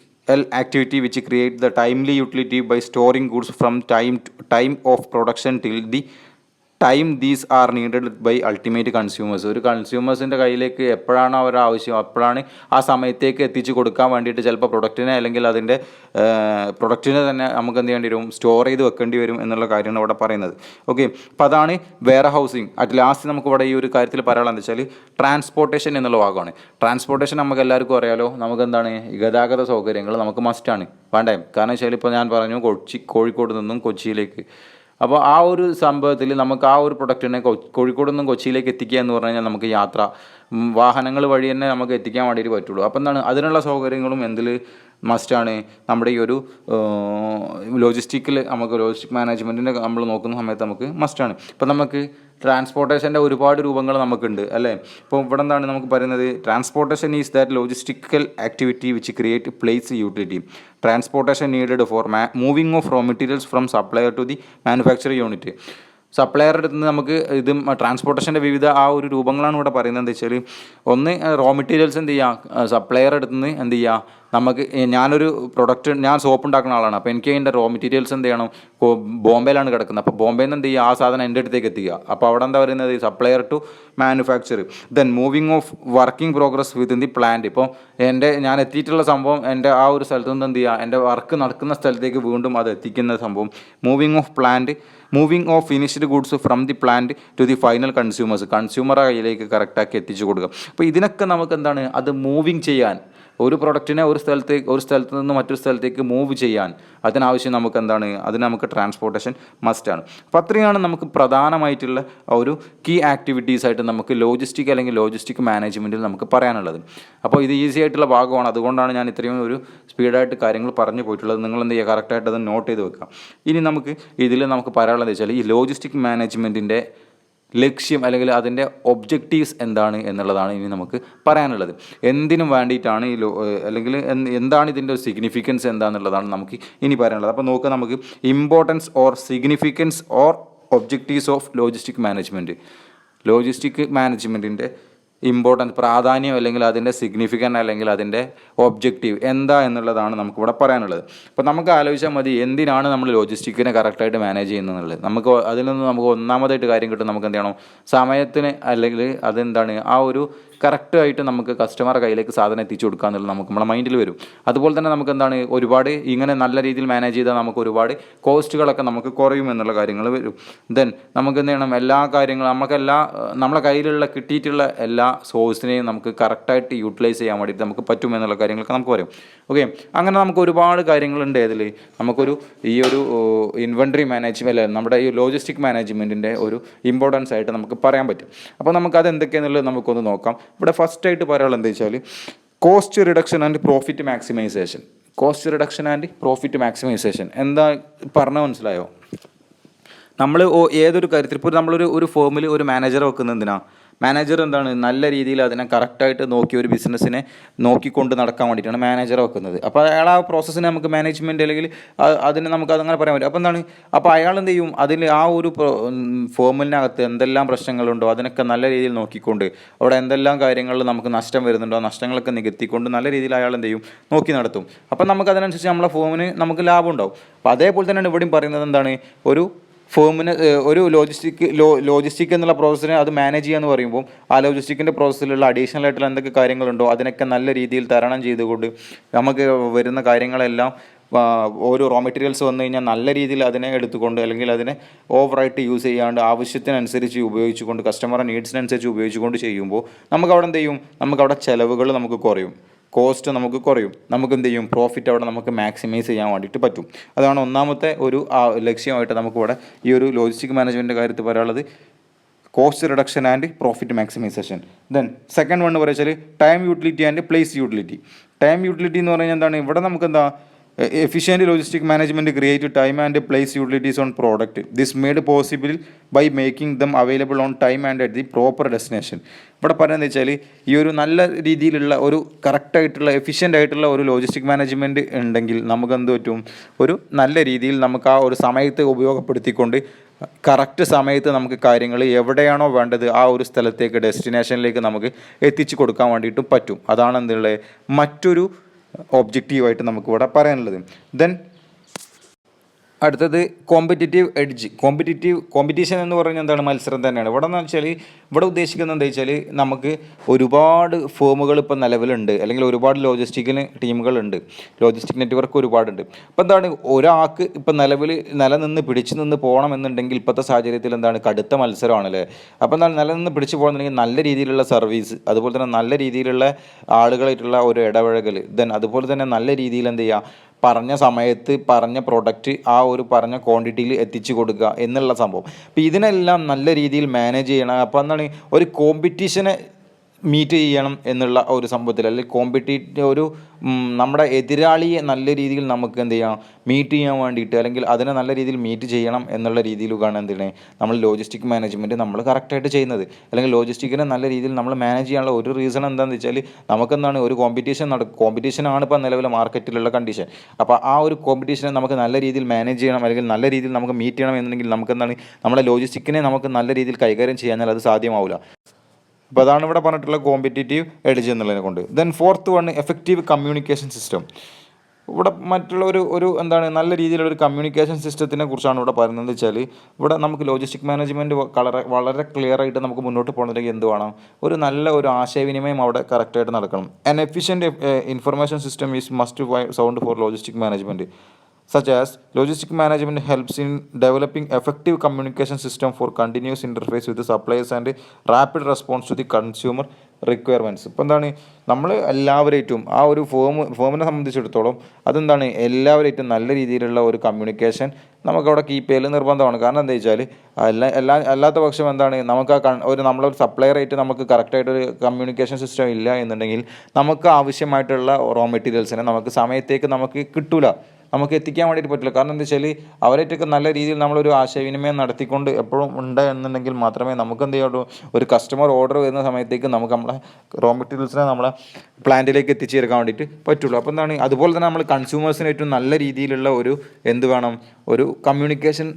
activity which create the timely utility by storing goods from time of production till the time these are needed by ultimate consumers. ഒരു കൺസ്യൂമേഴ്സിൻ്റെ കയ്യിലേക്ക് എപ്പോഴാണ് അവരുടെ ആവശ്യം അപ്പോഴാണ് ആ സമയത്തേക്ക് എത്തിച്ച് കൊടുക്കാൻ വേണ്ടിയിട്ട് ചിലപ്പോൾ പ്രൊഡക്റ്റിനെ അല്ലെങ്കിൽ അതിൻ്റെ പ്രൊഡക്റ്റിനെ തന്നെ നമുക്ക് എന്ത് ചെയ്യേണ്ടി വരും, സ്റ്റോർ ചെയ്ത് വെക്കേണ്ടി വരും എന്നുള്ള കാര്യമാണ് ഇവിടെ പറയുന്നത്. ഓക്കെ, അപ്പോൾ അതാണ് വെയർ ഹൗസിങ്. അറ്റ് ലാസ്റ്റ് നമുക്ക് ഇവിടെ ഈ ഒരു കാര്യത്തിൽ പറയാനുള്ളത് എന്താ വെച്ചാൽ ട്രാൻസ്പോർട്ടേഷൻ എന്നുള്ള ഭാഗമാണ്. ട്രാൻസ്പോർട്ടേഷൻ നമുക്ക് എല്ലാവർക്കും അറിയാലോ, നമുക്ക് എന്താണ് ഗതാഗത സൗകര്യങ്ങൾ നമുക്ക് മസ്റ്റാണ് വേണ്ടേ. കാരണം വെച്ചാൽ ഇപ്പോൾ ഞാൻ പറഞ്ഞു കോഴിക്കോട് നിന്നും കൊച്ചിയിലേക്ക്, അപ്പോൾ ആ ഒരു സംഭവത്തിൽ നമുക്ക് ആ ഒരു പ്രൊഡക്റ്റിനെ കോഴിക്കോട് നിന്നും കൊച്ചിയിലേക്ക് എത്തിക്കുക എന്ന് പറഞ്ഞു കഴിഞ്ഞാൽ നമുക്ക് യാത്ര വാഹനങ്ങൾ വഴി തന്നെ നമുക്ക് എത്തിക്കാൻ വേണ്ടിയിട്ട് പറ്റുള്ളൂ. അപ്പോൾ എന്താണ് അതിനുള്ള സൗകര്യങ്ങളും എന്തിൽ മസ്റ്റാണ്, നമ്മുടെ ഈ ഒരു ലോജിസ്റ്റിക്കിൽ നമുക്ക് ലോജിസ്റ്റിക് മാനേജ്മെൻറ്റിൻ്റെ നമ്മൾ നോക്കുന്ന സമയത്ത് നമുക്ക് മസ്റ്റാണ്. ഇപ്പോൾ നമുക്ക് ട്രാൻസ്പോർട്ടേഷൻ്റെ ഒരുപാട് രൂപങ്ങൾ നമുക്കുണ്ട് അല്ലേ. ഇപ്പോൾ ഇവിടെ എന്താണ് നമുക്ക് പറയുന്നത്, transportation is that logistical activity which create place utility. Transportation needed for moving of raw materials from supplier to the manufacturing unit. സപ്ലയറുടെ അടുത്ത് നിന്ന് നമുക്ക് ഇത് ട്രാൻസ്പോർട്ടേഷൻ്റെ വിവിധ ആ ഒരു രൂപങ്ങളാണ് ഇവിടെ പറയുന്നത്. എന്താ വെച്ചാൽ ഒന്ന് റോ മെറ്റീരിയൽസ് എന്ത് ചെയ്യുക, സപ്ലയറുടെ അടുത്ത് നിന്ന് എന്ത് ചെയ്യുക, നമുക്ക് ഞാനൊരു പ്രൊഡക്റ്റ് ഞാൻ സോപ്പ് ഉണ്ടാക്കുന്ന ആളാണ്, അപ്പോൾ എനിക്ക് അതിൻ്റെ റോ മെറ്റീരിയൽസ് എന്ത് ചെയ്യണം, ബോംബെയിലാണ് കിടക്കുന്നത്. അപ്പോൾ ബോംബെയിൽ നിന്ന് എന്ത് ചെയ്യുക, ആ സാധനം എൻ്റെ അടുത്തേക്ക് എത്തിക്കുക. അപ്പോൾ അവിടെ എന്താ പറയുന്നത്, supplier to manufacture. Then moving of working progress within the plant. ഇപ്പോൾ ഞാൻ എത്തിയിട്ടുള്ള സംഭവം എൻ്റെ ആ ഒരു സ്ഥലത്ത് നിന്ന് എന്ത് ചെയ്യുക, എൻ്റെ വർക്ക് നടക്കുന്ന സ്ഥലത്തേക്ക് വീണ്ടും അത് എത്തിക്കുന്ന സംഭവം. Moving of finished goods from the plant to the final കൺസ്യൂമറുടെ കയ്യിലേക്ക് കറക്റ്റാക്കി എത്തിച്ചു കൊടുക്കുക. അപ്പോൾ ഇതിനൊക്കെ നമുക്ക് എന്താണ്, അത് മൂവിങ് ചെയ്യാൻ, ഒരു പ്രൊഡക്റ്റിനെ ഒരു സ്ഥലത്ത് നിന്ന് മറ്റൊരു സ്ഥലത്തേക്ക് മൂവ് ചെയ്യാൻ അതിനാവശ്യം നമുക്ക് എന്താണ്, അതിന് നമുക്ക് ട്രാൻസ്പോർട്ടേഷൻ മസ്റ്റാണ്. അപ്പോൾ അത്രയാണ് നമുക്ക് പ്രധാനമായിട്ടുള്ള ഒരു കീ ആക്ടിവിറ്റീസ് ആയിട്ട് നമുക്ക് ലോജിസ്റ്റിക് അല്ലെങ്കിൽ ലോജിസ്റ്റിക് മാനേജ്മെൻറ്റിൽ നമുക്ക് പറയാനുള്ളത്. അപ്പോൾ ഇത് ഈസി ആയിട്ടുള്ള ഭാഗമാണ്, അതുകൊണ്ടാണ് ഞാൻ ഇത്രയും ഒരു സ്പീഡായിട്ട് കാര്യങ്ങൾ പറഞ്ഞു പോയിട്ടുള്ളത്. നിങ്ങൾ എന്ത് ചെയ്യുക, കറക്റ്റായിട്ട് അത് നോട്ട് ചെയ്ത് വെക്കുക. ഇനി നമുക്ക് ഇതിൽ നമുക്ക് പറയാനുള്ളത് വെച്ചാൽ ഈ ലോജിസ്റ്റിക് മാനേജ്മെൻറ്റിൻ്റെ ലക്ഷ്യം അല്ലെങ്കിൽ അതിൻ്റെ ഒബ്ജക്റ്റീവ്സ് എന്താണ് എന്നുള്ളതാണ് ഇനി നമുക്ക് പറയാനുള്ളത്. എന്തിനും വേണ്ടിയിട്ടാണ് അല്ലെങ്കിൽ എന്താണ് ഇതിൻ്റെ ഒരു സിഗ്നിഫിക്കൻസ് എന്താണെന്നുള്ളതാണ് നമുക്ക് ഇനി പറയാനുള്ളത്. അപ്പോൾ നോക്കുക, നമുക്ക് importance or significance or objectives of logistic മാനേജ്മെൻറ്റിൻ്റെ ഇമ്പോർട്ടൻസ്, പ്രാധാന്യം അല്ലെങ്കിൽ അതിൻ്റെ സിഗ്നിഫിക്കൻ്റ് അല്ലെങ്കിൽ അതിൻ്റെ ഒബ്ജക്റ്റീവ് എന്താ എന്നുള്ളതാണ് നമുക്കിവിടെ പറയാനുള്ളത്. അപ്പോൾ നമുക്ക് ആലോചിച്ചാൽ മതി എന്തിനാണ് നമ്മൾ ലോജിസ്റ്റിക്കിനെ കറക്റ്റായിട്ട് മാനേജ് ചെയ്യുന്നത്. നമുക്ക് അതിൽ നിന്ന് നമുക്ക് ഒന്നാമതായിട്ട് കാര്യം കിട്ടും, നമുക്ക് എന്ത് ചെയ്യണം, സമയത്തിന് അല്ലെങ്കിൽ അതെന്താണ് ആ ഒരു കറക്റ്റായിട്ട് നമുക്ക് കസ്റ്റമറുടെ കയ്യിലേക്ക് സാധനം എത്തിച്ചു കൊടുക്കുക എന്നുള്ളത് നമുക്ക് നമ്മുടെ മൈൻഡിൽ വരും. അതുപോലെ തന്നെ നമുക്ക് എന്താണ് ഒരുപാട് ഇങ്ങനെ നല്ല രീതിയിൽ മാനേജ് ചെയ്താൽ നമുക്ക് ഒരുപാട് കോസ്റ്റുകളൊക്കെ നമുക്ക് കുറയും എന്നുള്ള കാര്യങ്ങൾ വരും. ദെൻ നമുക്ക് എന്ത് ചെയ്യണം, എല്ലാ കാര്യങ്ങളും നമ്മളെ കയ്യിലുള്ള കിട്ടിയിട്ടുള്ള എല്ലാ സോഴ്സിനെയും നമുക്ക് കറക്റ്റായിട്ട് യൂട്ടിലൈസ് ചെയ്യാൻ വേണ്ടിയിട്ട് നമുക്ക് പറ്റും എന്നുള്ള കാര്യങ്ങളൊക്കെ നമുക്ക് പറയും. ഓക്കെ, അങ്ങനെ നമുക്ക് ഒരുപാട് കാര്യങ്ങളുണ്ട്. അതിൽ നമുക്കൊരു ഈ ഒരു ഇൻവെൻട്രി മാനേജ്മെൻറ്റ് നമ്മുടെ ഈ ലോജിസ്റ്റിക് മാനേജ്മെൻറ്റിൻ്റെ ഒരു ഇമ്പോർട്ടൻസ് ആയിട്ട് നമുക്ക് പറയാൻ പറ്റും. അപ്പോൾ നമുക്കത് എന്തൊക്കെയാണെന്നുള്ളത് നമുക്കൊന്ന് നോക്കാം. ഇവിടെ ഫസ്റ്റായിട്ട് പറയാനുള്ളത് എന്താ വെച്ചാൽ cost reduction and profit maximisation. എന്താ പറഞ്ഞാൽ മനസ്സിലായോ? നമ്മൾ ഏതൊരു കാര്യത്തിൽ ഇപ്പോൾ നമ്മളൊരു ഫേമിൽ ഒരു മാനേജറെ വെക്കുന്നത് എന്തിനാണ്, മാനേജർ എന്താണ് നല്ല രീതിയിൽ അതിനെ കറക്റ്റായിട്ട് നോക്കി ഒരു ബിസിനസ്സിനെ നോക്കിക്കൊണ്ട് നടക്കാൻ വേണ്ടിയിട്ടാണ് മാനേജറെ വെക്കുന്നത്. അപ്പോൾ അയാൾ ആ പ്രോസസ്സിനെ നമുക്ക് മാനേജ്മെൻറ്റ് അല്ലെങ്കിൽ അതിനെ നമുക്ക് അതങ്ങനെ പറയാൻ പറ്റും. അപ്പോൾ എന്താണ്, അപ്പോൾ അയാൾ എന്ത് ചെയ്യും, അതിൽ ആ ഒരു ഫേമിനകത്ത് എന്തെല്ലാം പ്രശ്നങ്ങളുണ്ടോ അതിനൊക്കെ നല്ല രീതിയിൽ നോക്കിക്കൊണ്ട് അവിടെ എന്തെല്ലാം കാര്യങ്ങളിൽ നമുക്ക് നഷ്ടം വരുന്നുണ്ടോ ആ നഷ്ടങ്ങളൊക്കെ നികത്തിക്കൊണ്ട് നല്ല രീതിയിൽ അയാൾ എന്ത് ചെയ്യും, നോക്കി നടത്തും. അപ്പം നമുക്ക് അതിനനുസരിച്ച് നമ്മളെ ഫേമിന് നമുക്ക് ലാഭം ഉണ്ടാവും. അപ്പോൾ അതേപോലെ തന്നെയാണ് ഇവിടെയും പറയുന്നത് എന്താണ്, ഒരു ഫേമിന് ഒരു ലോജിസ്റ്റിക് എന്നുള്ള പ്രോസസ്സിനെ അത് മാനേജ് ചെയ്യുക എന്ന് പറയുമ്പോൾ ആ ലോജിസ്റ്റിക്കിൻ്റെ പ്രോസസ്സിലുള്ള അഡീഷണൽ ആയിട്ടുള്ള എന്തൊക്കെ കാര്യങ്ങളുണ്ടോ അതിനൊക്കെ നല്ല രീതിയിൽ തരണം ചെയ്തുകൊണ്ട് നമുക്ക് വരുന്ന കാര്യങ്ങളെല്ലാം ഓരോ റോ മെറ്റീരിയൽസ് വന്നു കഴിഞ്ഞാൽ നല്ല രീതിയിൽ അതിനെ എടുത്തുകൊണ്ട് അല്ലെങ്കിൽ അതിനെ ഓവറായിട്ട് യൂസ് ചെയ്യാണ്ട് ആവശ്യത്തിനനുസരിച്ച് ഉപയോഗിച്ചുകൊണ്ട് കസ്റ്റമറുടെ നീഡ്സിനനുസരിച്ച് ഉപയോഗിച്ചുകൊണ്ട് ചെയ്യുമ്പോൾ നമുക്കവിടെ എന്ത് ചെയ്യും, നമുക്കവിടെ ചിലവുകൾ നമുക്ക് കുറയും, കോസ്റ്റ് നമുക്ക് കുറയും, നമുക്ക് എന്ത് ചെയ്യും, പ്രോഫിറ്റ് അവിടെ നമുക്ക് മാക്സിമൈസ് ചെയ്യാൻ വേണ്ടിയിട്ട് പറ്റും. അതാണ് ഒന്നാമത്തെ ഒരു ലക്ഷ്യമായിട്ട് നമുക്കിവിടെ ഈ ഒരു ലോജിസ്റ്റിക് മാനേജ്മെൻറ്റിൻ്റെ കാര്യത്തിൽ പറയാനുള്ളത്, cost reduction and profit maximisation. Then second one പറയുക time utility and place utility. Time utility എന്ന് പറഞ്ഞാൽ എന്താണ്, ഇവിടെ നമുക്ക് എന്താ efficient logistic management create time and place utilities on product. This made possible by making them available on time and at the proper destination. ഇവിടെ പറയുന്നത് വെച്ചാൽ ഈ ഒരു നല്ല രീതിയിലുള്ള ഒരു കറക്റ്റായിട്ടുള്ള എഫിഷ്യൻ്റ് ആയിട്ടുള്ള ഒരു ലോജിസ്റ്റിക് മാനേജ്മെൻറ്റ് ഉണ്ടെങ്കിൽ നമുക്ക് എന്ത് പറ്റും, ഒരു നല്ല രീതിയിൽ നമുക്ക് ആ ഒരു സമയത്ത് ഉപയോഗപ്പെടുത്തിക്കൊണ്ട് കറക്റ്റ് സമയത്ത് നമുക്ക് കാര്യങ്ങൾ എവിടെയാണോ വേണ്ടത് ആ ഒരു സ്ഥലത്തേക്ക് ഡെസ്റ്റിനേഷനിലേക്ക് നമുക്ക് എത്തിച്ചു കൊടുക്കാൻ വേണ്ടിയിട്ടും പറ്റും. അതാണ് എന്തുള്ളത് മറ്റൊരു ഒബ്ജക്റ്റീവായിട്ട് നമുക്കിവിടെ പറയാനുള്ളത്. ദെൻ അടുത്തത് കോമ്പറ്റിറ്റീവ് എഡ്ജ്. കോമ്പറ്റീഷൻ എന്ന് പറഞ്ഞാൽ എന്താണ്? മത്സരം തന്നെയാണ്. ഇവിടെ എന്ന് വെച്ചാൽ ഇവിടെ ഉദ്ദേശിക്കുന്നത് എന്താ വെച്ചാൽ നമുക്ക് ഒരുപാട് ഫേമുകൾ ഇപ്പോൾ നിലവിലുണ്ട്, അല്ലെങ്കിൽ ഒരുപാട് ലോജിസ്റ്റിക്കിന് ടീമുകളുണ്ട്, ലോജിസ്റ്റിക് നെറ്റ്വർക്ക് ഒരുപാടുണ്ട്. അപ്പോൾ എന്താണ്, ഒരാൾക്ക് ഇപ്പോൾ നിലവിൽ നിലനിന്ന് പിടിച്ചു നിന്ന് പോകണമെന്നുണ്ടെങ്കിൽ ഇപ്പോഴത്തെ സാഹചര്യത്തിൽ എന്താണ്, കടുത്ത മത്സരമാണല്ലേ. അപ്പോൾ എന്താണ്, നിലനിന്ന് പിടിച്ചു പോകണമെന്നുണ്ടെങ്കിൽ നല്ല രീതിയിലുള്ള സർവീസ്, അതുപോലെ തന്നെ നല്ല രീതിയിലുള്ള ആളുകളായിട്ടുള്ള ഒരു ഇടപഴകൽ, അതുപോലെ തന്നെ നല്ല രീതിയിൽ എന്ത് ചെയ്യുക, പറഞ്ഞ സമയത്ത് പറഞ്ഞ പ്രൊഡക്റ്റ് ആ ഒരു പറഞ്ഞ ക്വാണ്ടിറ്റിയിൽ എത്തിച്ചു കൊടുക്കുക എന്നുള്ള സംഭവം. അപ്പോൾ ഇതിനെല്ലാം നല്ല രീതിയിൽ മാനേജ് ചെയ്യണം. അപ്പോൾ എന്താണ്, ഒരു കോമ്പറ്റീഷനെ മീറ്റ് ചെയ്യണം എന്നുള്ള ഒരു സംഭവത്തിൽ, അല്ലെങ്കിൽ നമ്മുടെ എതിരാളിയെ നല്ല രീതിയിൽ നമുക്ക് എന്ത് ചെയ്യാം, മീറ്റ് ചെയ്യാൻ വേണ്ടിയിട്ട്, അല്ലെങ്കിൽ അതിനെ നല്ല രീതിയിൽ മീറ്റ് ചെയ്യണം എന്നുള്ള രീതിയിലാണ് എന്തിനെ നമ്മൾ ലോജിസ്റ്റിക് മാനേജ്മെൻറ്റ് നമ്മൾ കറക്റ്റായിട്ട് ചെയ്യുന്നത്. അല്ലെങ്കിൽ ലോജിസ്റ്റിക്കിനെ നല്ല രീതിയിൽ നമ്മൾ മാനേജ് ചെയ്യാനുള്ള ഒരു റീസൺ എന്താണെന്ന് വെച്ചാൽ, നമുക്കെന്താണ്, ഒരു കോമ്പറ്റീഷനാണ് ഇപ്പോൾ നിലവിലെ മാർക്കറ്റിലുള്ള കണ്ടീഷൻ. അപ്പോൾ ആ ഒരു കോമ്പറ്റീഷനെ നമുക്ക് നല്ല രീതിയിൽ മാനേജ് ചെയ്യണം, അല്ലെങ്കിൽ നല്ല രീതിയിൽ നമുക്ക് മീറ്റ് ചെയ്യണം എന്നുണ്ടെങ്കിൽ നമുക്കെന്താണ്, നമ്മുടെ ലോജിസ്റ്റിക്കിനെ നമുക്ക് നല്ല രീതിയിൽ കൈകാര്യം ചെയ്യാൻ അത് സാധ്യമാവില്ല. അപ്പോൾ അതാണ് ഇവിടെ പറഞ്ഞിട്ടുള്ള കോമ്പറ്റീറ്റീവ് എഡ്ജ് എന്നുള്ളതിനെ കൊണ്ട്. Then fourth one, effective communication system. ഇവിടെ മറ്റുള്ള ഒരു എന്താണ്, നല്ല രീതിയിലുള്ള ഒരു കമ്മ്യൂണിക്കേഷൻ സിസ്റ്റത്തിനെ കുറിച്ചാണ് ഇവിടെ പറയുന്നത് വെച്ചാൽ, ഇവിടെ നമുക്ക് ലോജിസ്റ്റിക് മാനേജ്മെൻറ്റ് വളരെ ക്ലിയർ ആയിട്ട് നമുക്ക് മുന്നോട്ട് പോകണമെങ്കിൽ എന്ത് വേണം, ഒരു നല്ല ഒരു ആശയവിനിമയം അവിടെ കറക്റ്റായിട്ട് നടക്കണം. An efficient information system is must sound four logistic management, such as logistic management helps in developing effective communication system for continuous interface with the suppliers and rapid response to the consumer requirements. ഇപ്പോൾ എന്താണ്, നമ്മൾ എല്ലാവരായിട്ടും ആ ഒരു ഫേമിനെ സംബന്ധിച്ചിടത്തോളം അതെന്താണ്, എല്ലാവരായിട്ടും നല്ല രീതിയിലുള്ള ഒരു കമ്മ്യൂണിക്കേഷൻ നമുക്കവിടെ കീപ്പ് ചെയ്യൽ നിർബന്ധമാണ്. കാരണം എന്താ വെച്ചാൽ, അല്ലാത്ത പക്ഷം എന്താണ്, നമുക്ക് നമ്മളൊരു സപ്ലയറായിട്ട് നമുക്ക് കറക്റ്റായിട്ടൊരു കമ്മ്യൂണിക്കേഷൻ സിസ്റ്റം ഇല്ല എന്നുണ്ടെങ്കിൽ നമുക്ക് ആവശ്യമായിട്ടുള്ള റോ മെറ്റീരിയൽസിനെ നമുക്ക് സമയത്തേക്ക് നമുക്ക് കിട്ടില്ല, നമുക്ക് എത്തിക്കാൻ വേണ്ടിയിട്ട് പറ്റില്ല. കാരണം എന്താ വെച്ചാൽ, അവരായിട്ടൊക്കെ നല്ല രീതിയിൽ നമ്മളൊരു ആശയവിനിമയം നടത്തിക്കൊണ്ട് എപ്പോഴും ഉണ്ട് എന്നുണ്ടെങ്കിൽ മാത്രമേ നമുക്ക് എന്ത് ചെയ്യുള്ളൂ, ഒരു കസ്റ്റമർ ഓർഡർ വരുന്ന സമയത്തേക്ക് നമുക്ക് നമ്മളെ റോ മെറ്റീരിയൽസിനെ നമ്മളെ പ്ലാന്റിലേക്ക് എത്തിച്ചേർക്കാൻ വേണ്ടിയിട്ട് പറ്റുള്ളൂ. അപ്പോൾ എന്താണ്, അതുപോലെ തന്നെ നമ്മൾ കൺസ്യൂമേഴ്സിന് ഏറ്റവും നല്ല രീതിയിലുള്ള എന്ത് വേണം, ഒരു കമ്മ്യൂണിക്കേഷൻ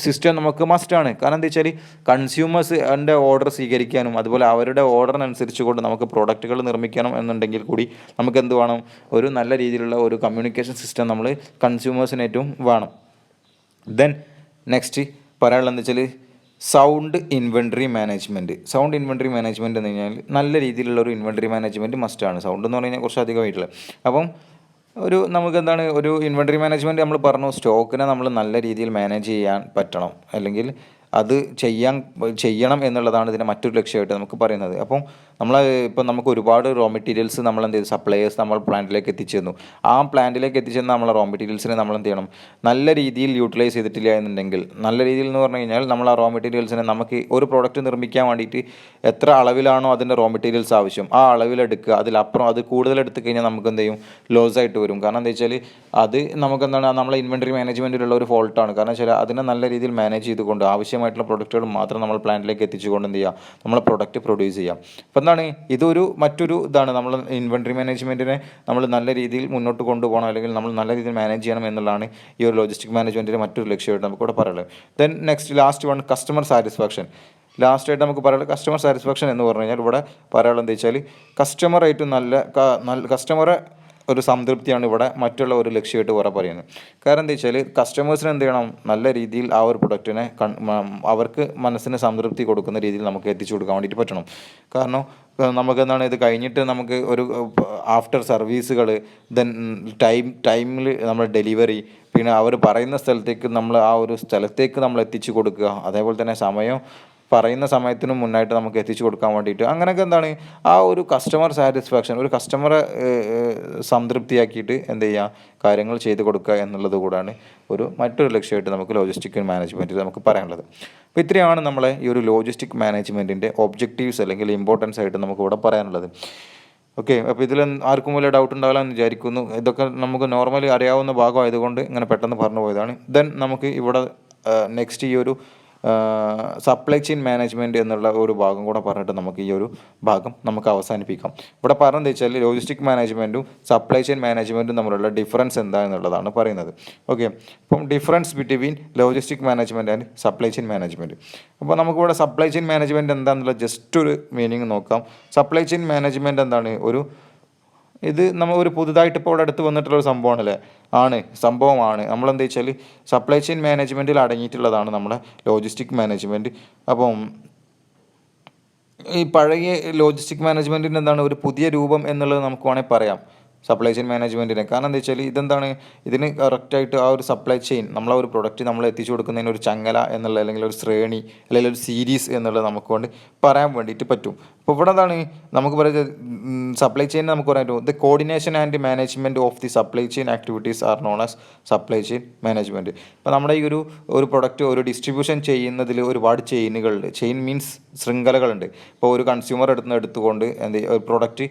സിസ്റ്റം നമുക്ക് മസ്റ്റാണ്. കാരണം എന്താ വെച്ചാൽ, കൺസ്യൂമേഴ്സ് അതിൻ്റെ ഓർഡർ സ്വീകരിക്കാനും അതുപോലെ അവരുടെ ഓർഡറിനനുസരിച്ച് കൊണ്ട് നമുക്ക് പ്രോഡക്റ്റുകൾ നിർമ്മിക്കണം എന്നുണ്ടെങ്കിൽ കൂടി നമുക്ക് എന്ത് വേണം, ഒരു നല്ല രീതിയിലുള്ള ഒരു കമ്മ്യൂണിക്കേഷൻ സിസ്റ്റം നമ്മൾ കൺസ്യൂമേഴ്സിന് ഏറ്റവും വേണം. ദെൻ നെക്സ്റ്റ് പറയാനുള്ളത് എന്താ വെച്ചാൽ, സൗണ്ട് ഇൻവെൻട്രി മാനേജ്മെൻറ്റ് എന്ന് കഴിഞ്ഞാൽ നല്ല രീതിയിലുള്ള ഒരു ഇൻവെൻട്രി മാനേജ്മെൻറ്റ് മസ്റ്റാണ്. സൗണ്ട് എന്ന് പറഞ്ഞു കഴിഞ്ഞാൽ കുറച്ച് അധികമായിട്ടുള്ള. അപ്പം നമുക്കെന്താണ്, ഒരു ഇൻവെൻട്രി മാനേജ്മെൻറ്റ് നമ്മൾ പറഞ്ഞു, സ്റ്റോക്കിനെ നമ്മൾ നല്ല രീതിയിൽ മാനേജ് ചെയ്യാൻ പറ്റണം, അല്ലെങ്കിൽ അത് ചെയ്യണം എന്നുള്ളതാണ് ഇതിൻ്റെ മറ്റൊരു ലക്ഷ്യമായിട്ട് നമുക്ക് പറയുന്നത്. അപ്പം ഇപ്പം നമുക്ക് ഒരുപാട് റോ മെറ്റീരിയൽസ് എന്ത് ചെയ്തു, സപ്ലയേഴ്സ് നമ്മൾ പ്ലാന്റിലേക്ക് എത്തിച്ചേർന്നു. ആ പ്ലാന്റിലേക്ക് എത്തിച്ചേർന്ന നമ്മൾ റോ മെറ്റീരിയൽസിനെ എന്ത് ചെയ്യണം, നല്ല രീതിയിൽ യൂട്ടിലൈസ് ചെയ്തിട്ടില്ല എന്നുണ്ടെങ്കിൽ, നല്ല രീതിയിൽ എന്ന് പറഞ്ഞു കഴിഞ്ഞാൽ നമ്മൾ ആ റോ മെറ്റീരിയൽസിനെ നമുക്ക് ഒരു പ്രോഡക്റ്റ് നിർമ്മിക്കാൻ വേണ്ടിയിട്ട് എത്ര അളവിലാണോ അതിൻ്റെ റോ മെറ്റീരിയൽസ് ആവശ്യം ആ അളവിലെടുക്കുക, അതിലപ്പുറം അത് കൂടുതൽ എടുത്തു കഴിഞ്ഞാൽ നമുക്ക് എന്ത് ചെയ്യും, ലോസ് ആയിട്ട് വരും. കാരണം എന്താ വെച്ചാൽ, അത് നമ്മളെ ഇൻവെൻട്രി മാനേജ്മെൻറ്റിലുള്ള ഒരു ഫോൾട്ടാണ്. കാരണം വെച്ചാൽ അതിനെ നല്ല രീതിയിൽ മാനേജ് ചെയ്തുകൊണ്ട് ആവശ്യമായിട്ടുള്ള പ്രൊഡക്റ്റുകൾ മാത്രം നമ്മൾ പ്ലാന്റിലേക്ക് എത്തിച്ചുകൊണ്ട് എന്ത് ചെയ്യുക, നമ്മൾ പ്രൊഡക്റ്റ് പ്രൊഡ്യൂസ് ചെയ്യാം. അപ്പോൾ മറ്റൊരു ഇതാണ്, നമ്മൾ ഇൻവെൻട്രി മാനേജ്മെൻറ്റിനെ നമ്മൾ നല്ല രീതിയിൽ മുന്നോട്ട് കൊണ്ടുപോകണം, അല്ലെങ്കിൽ നമ്മൾ നല്ല രീതിയിൽ മാനേജ് ചെയ്യണം എന്നുള്ളതാണ് ഈ ഒരു ലോജിസ്റ്റിക് മാനേജ്മെൻറ്റിൻ്റെ മറ്റൊരു ലക്ഷ്യമായിട്ട് നമുക്കിവിടെ പറയുന്നത്. Then next last one, customer satisfaction. ലാസ്റ്റായിട്ട് നമുക്ക് പറയുന്നത് കസ്റ്റമർ സാറ്റിസ്ഫാക്ഷൻ എന്ന് പറഞ്ഞു കഴിഞ്ഞാൽ, ഇവിടെ പറയാനുള്ളത് എന്താ വെച്ചാൽ, കസ്റ്റമറായിട്ട് കസ്റ്റമറെ ഒരു സംതൃപ്തിയാണ് ഇവിടെ മറ്റുള്ള ഒരു ലക്ഷ്യമായിട്ട് വേറെ പറയുന്നത്. കാരണം എന്താ വെച്ചാൽ, കസ്റ്റമേഴ്സിന് എന്ത് ചെയ്യണം, നല്ല രീതിയിൽ ആ ഒരു പ്രൊഡക്റ്റിനെ അവർക്ക് മനസ്സിന് സംതൃപ്തി കൊടുക്കുന്ന രീതിയിൽ നമുക്ക് എത്തിച്ചു കൊടുക്കാൻ വേണ്ടിയിട്ട് പറ്റണം. കാരണം ഇത് കഴിഞ്ഞിട്ട് നമുക്ക് ഒരു ആഫ്റ്റർ സർവീസുകൾ, ദെൻ ടൈമിൽ നമ്മൾ ഡെലിവറി, പിന്നെ അവർ പറയുന്ന സ്ഥലത്തേക്ക് നമ്മൾ ആ ഒരു സ്ഥലത്തേക്ക് നമ്മൾ എത്തിച്ചു കൊടുക്കുക, അതേപോലെ തന്നെ പറയുന്ന സമയത്തിനും മുന്നായിട്ട് നമുക്ക് എത്തിച്ചു കൊടുക്കാൻ വേണ്ടിയിട്ട്, അങ്ങനെയൊക്കെ ആ ഒരു കസ്റ്റമർ സാറ്റിസ്ഫാക്ഷൻ, ഒരു കസ്റ്റമറെ സംതൃപ്തിയാക്കിയിട്ട് എന്ത് ചെയ്യുക, കാര്യങ്ങൾ ചെയ്ത് കൊടുക്കുക എന്നുള്ളത് കൂടാണ് മറ്റൊരു ലക്ഷ്യമായിട്ട് നമുക്ക് ലോജിസ്റ്റിക് മാനേജ്മെൻറ്റിൽ നമുക്ക് പറയാനുള്ളത്. അപ്പോൾ ഇത്രയാണ് നമ്മളെ ഈ ഒരു ലോജിസ്റ്റിക് മാനേജ്മെൻറ്റിൻ്റെ ഒബ്ജക്റ്റീവ്സ് അല്ലെങ്കിൽ ഇമ്പോർട്ടൻസ് ആയിട്ട് നമുക്കിവിടെ പറയാനുള്ളത്. ഓക്കെ, അപ്പോൾ ഇതിൽ ആർക്കും വലിയ ഡൗട്ട് ഉണ്ടാവില്ല എന്ന് വിചാരിക്കുന്നു. ഇതൊക്കെ നമുക്ക് നോർമലി അറിയാവുന്ന ഭാഗമായതുകൊണ്ട് ഇങ്ങനെ പെട്ടെന്ന് പറഞ്ഞു പോയതാണ്. ദെൻ നമുക്ക് ഇവിടെ നെക്സ്റ്റ് ഈ ഒരു സപ്ലൈ ചെയിൻ മാനേജ്മെൻറ്റ് എന്നുള്ള ഒരു ഭാഗം കൂടെ പറഞ്ഞിട്ട് നമുക്ക് ഈ ഒരു ഭാഗം നമുക്ക് അവസാനിപ്പിക്കാം. ഇവിടെ പറഞ്ഞതെന്ന് വെച്ചാൽ, ലോജിസ്റ്റിക് മാനേജ്മെൻറ്റും സപ്ലൈ ചെയിൻ മാനേജ്മെൻറ്റും തമ്മിലുള്ള ഡിഫറൻസ് എന്താണെന്നുള്ളതാണ് പറയുന്നത്. ഓക്കെ, അപ്പം difference between logistic management and supply chain management. അപ്പോൾ നമുക്കിവിടെ സപ്ലൈ ചെയിൻ മാനേജ്മെൻറ്റ് എന്താണെന്നുള്ള ജസ്റ്റ് ഒരു മീനിങ് നോക്കാം. സപ്ലൈ ചെയിൻ മാനേജ്മെൻറ്റ് എന്താണ്, ഇത് നമ്മൾ ഒരു പുതുതായിട്ട് ഇപ്പോൾ ഇവിടെ അടുത്ത് വന്നിട്ടുള്ളൊരു സംഭവമാണല്ലേ, സംഭവമാണ്. നമ്മളെന്താ വെച്ചാൽ സപ്ലൈ ചെയിൻ മാനേജ്മെൻറ്റിൽ അടങ്ങിയിട്ടുള്ളതാണ് നമ്മുടെ ലോജിസ്റ്റിക് മാനേജ്മെൻറ്റ്. അപ്പം ഈ പഴയ ലോജിസ്റ്റിക് മാനേജ്മെൻറ്റിൻ്റെ എന്താണ് ഒരു പുതിയ രൂപം എന്നുള്ളത് നമുക്ക് വേണമെങ്കിൽ പറയാം സപ്ലൈ ചെയിൻ മാനേജ്മെൻറ്റിനെ. കാരണം എന്താ വെച്ചാൽ ഇതെന്താണ്, ഇതിന് കറക്റ്റായിട്ട് ആ ഒരു സപ്ലൈ ചെയിൻ നമ്മളെ ഒരു പ്രൊഡക്റ്റ് നമ്മൾ എത്തിച്ചു കൊടുക്കുന്നതിന് ഒരു ചങ്ങല എന്നുള്ള, അല്ലെങ്കിൽ ഒരു ശ്രേണി, അല്ലെങ്കിൽ ഒരു സീരീസ് എന്നുള്ളത് നമുക്ക് കൊണ്ട് പറയാൻ വേണ്ടിയിട്ട് പറ്റും. അപ്പോൾ ഇവിടെ എന്താണ് നമുക്ക് പറയുന്നത്, സപ്ലൈ ചെയിൻ നമുക്ക് പറയാൻ പറ്റും the coordination and management of the supply chain activities are known as supply chain management. ഇപ്പോൾ നമ്മുടെ ഈ ഒരു പ്രൊഡക്റ്റ് ഒരു ഡിസ്ട്രിബ്യൂഷൻ ചെയ്യുന്നതിൽ ഒരുപാട് ചെയിനുകളുണ്ട്. Chain means ശൃംഖലകളുണ്ട്. ഇപ്പോൾ ഒരു കൺസ്യൂമർ എടുത്തുകൊണ്ട് ഒരു product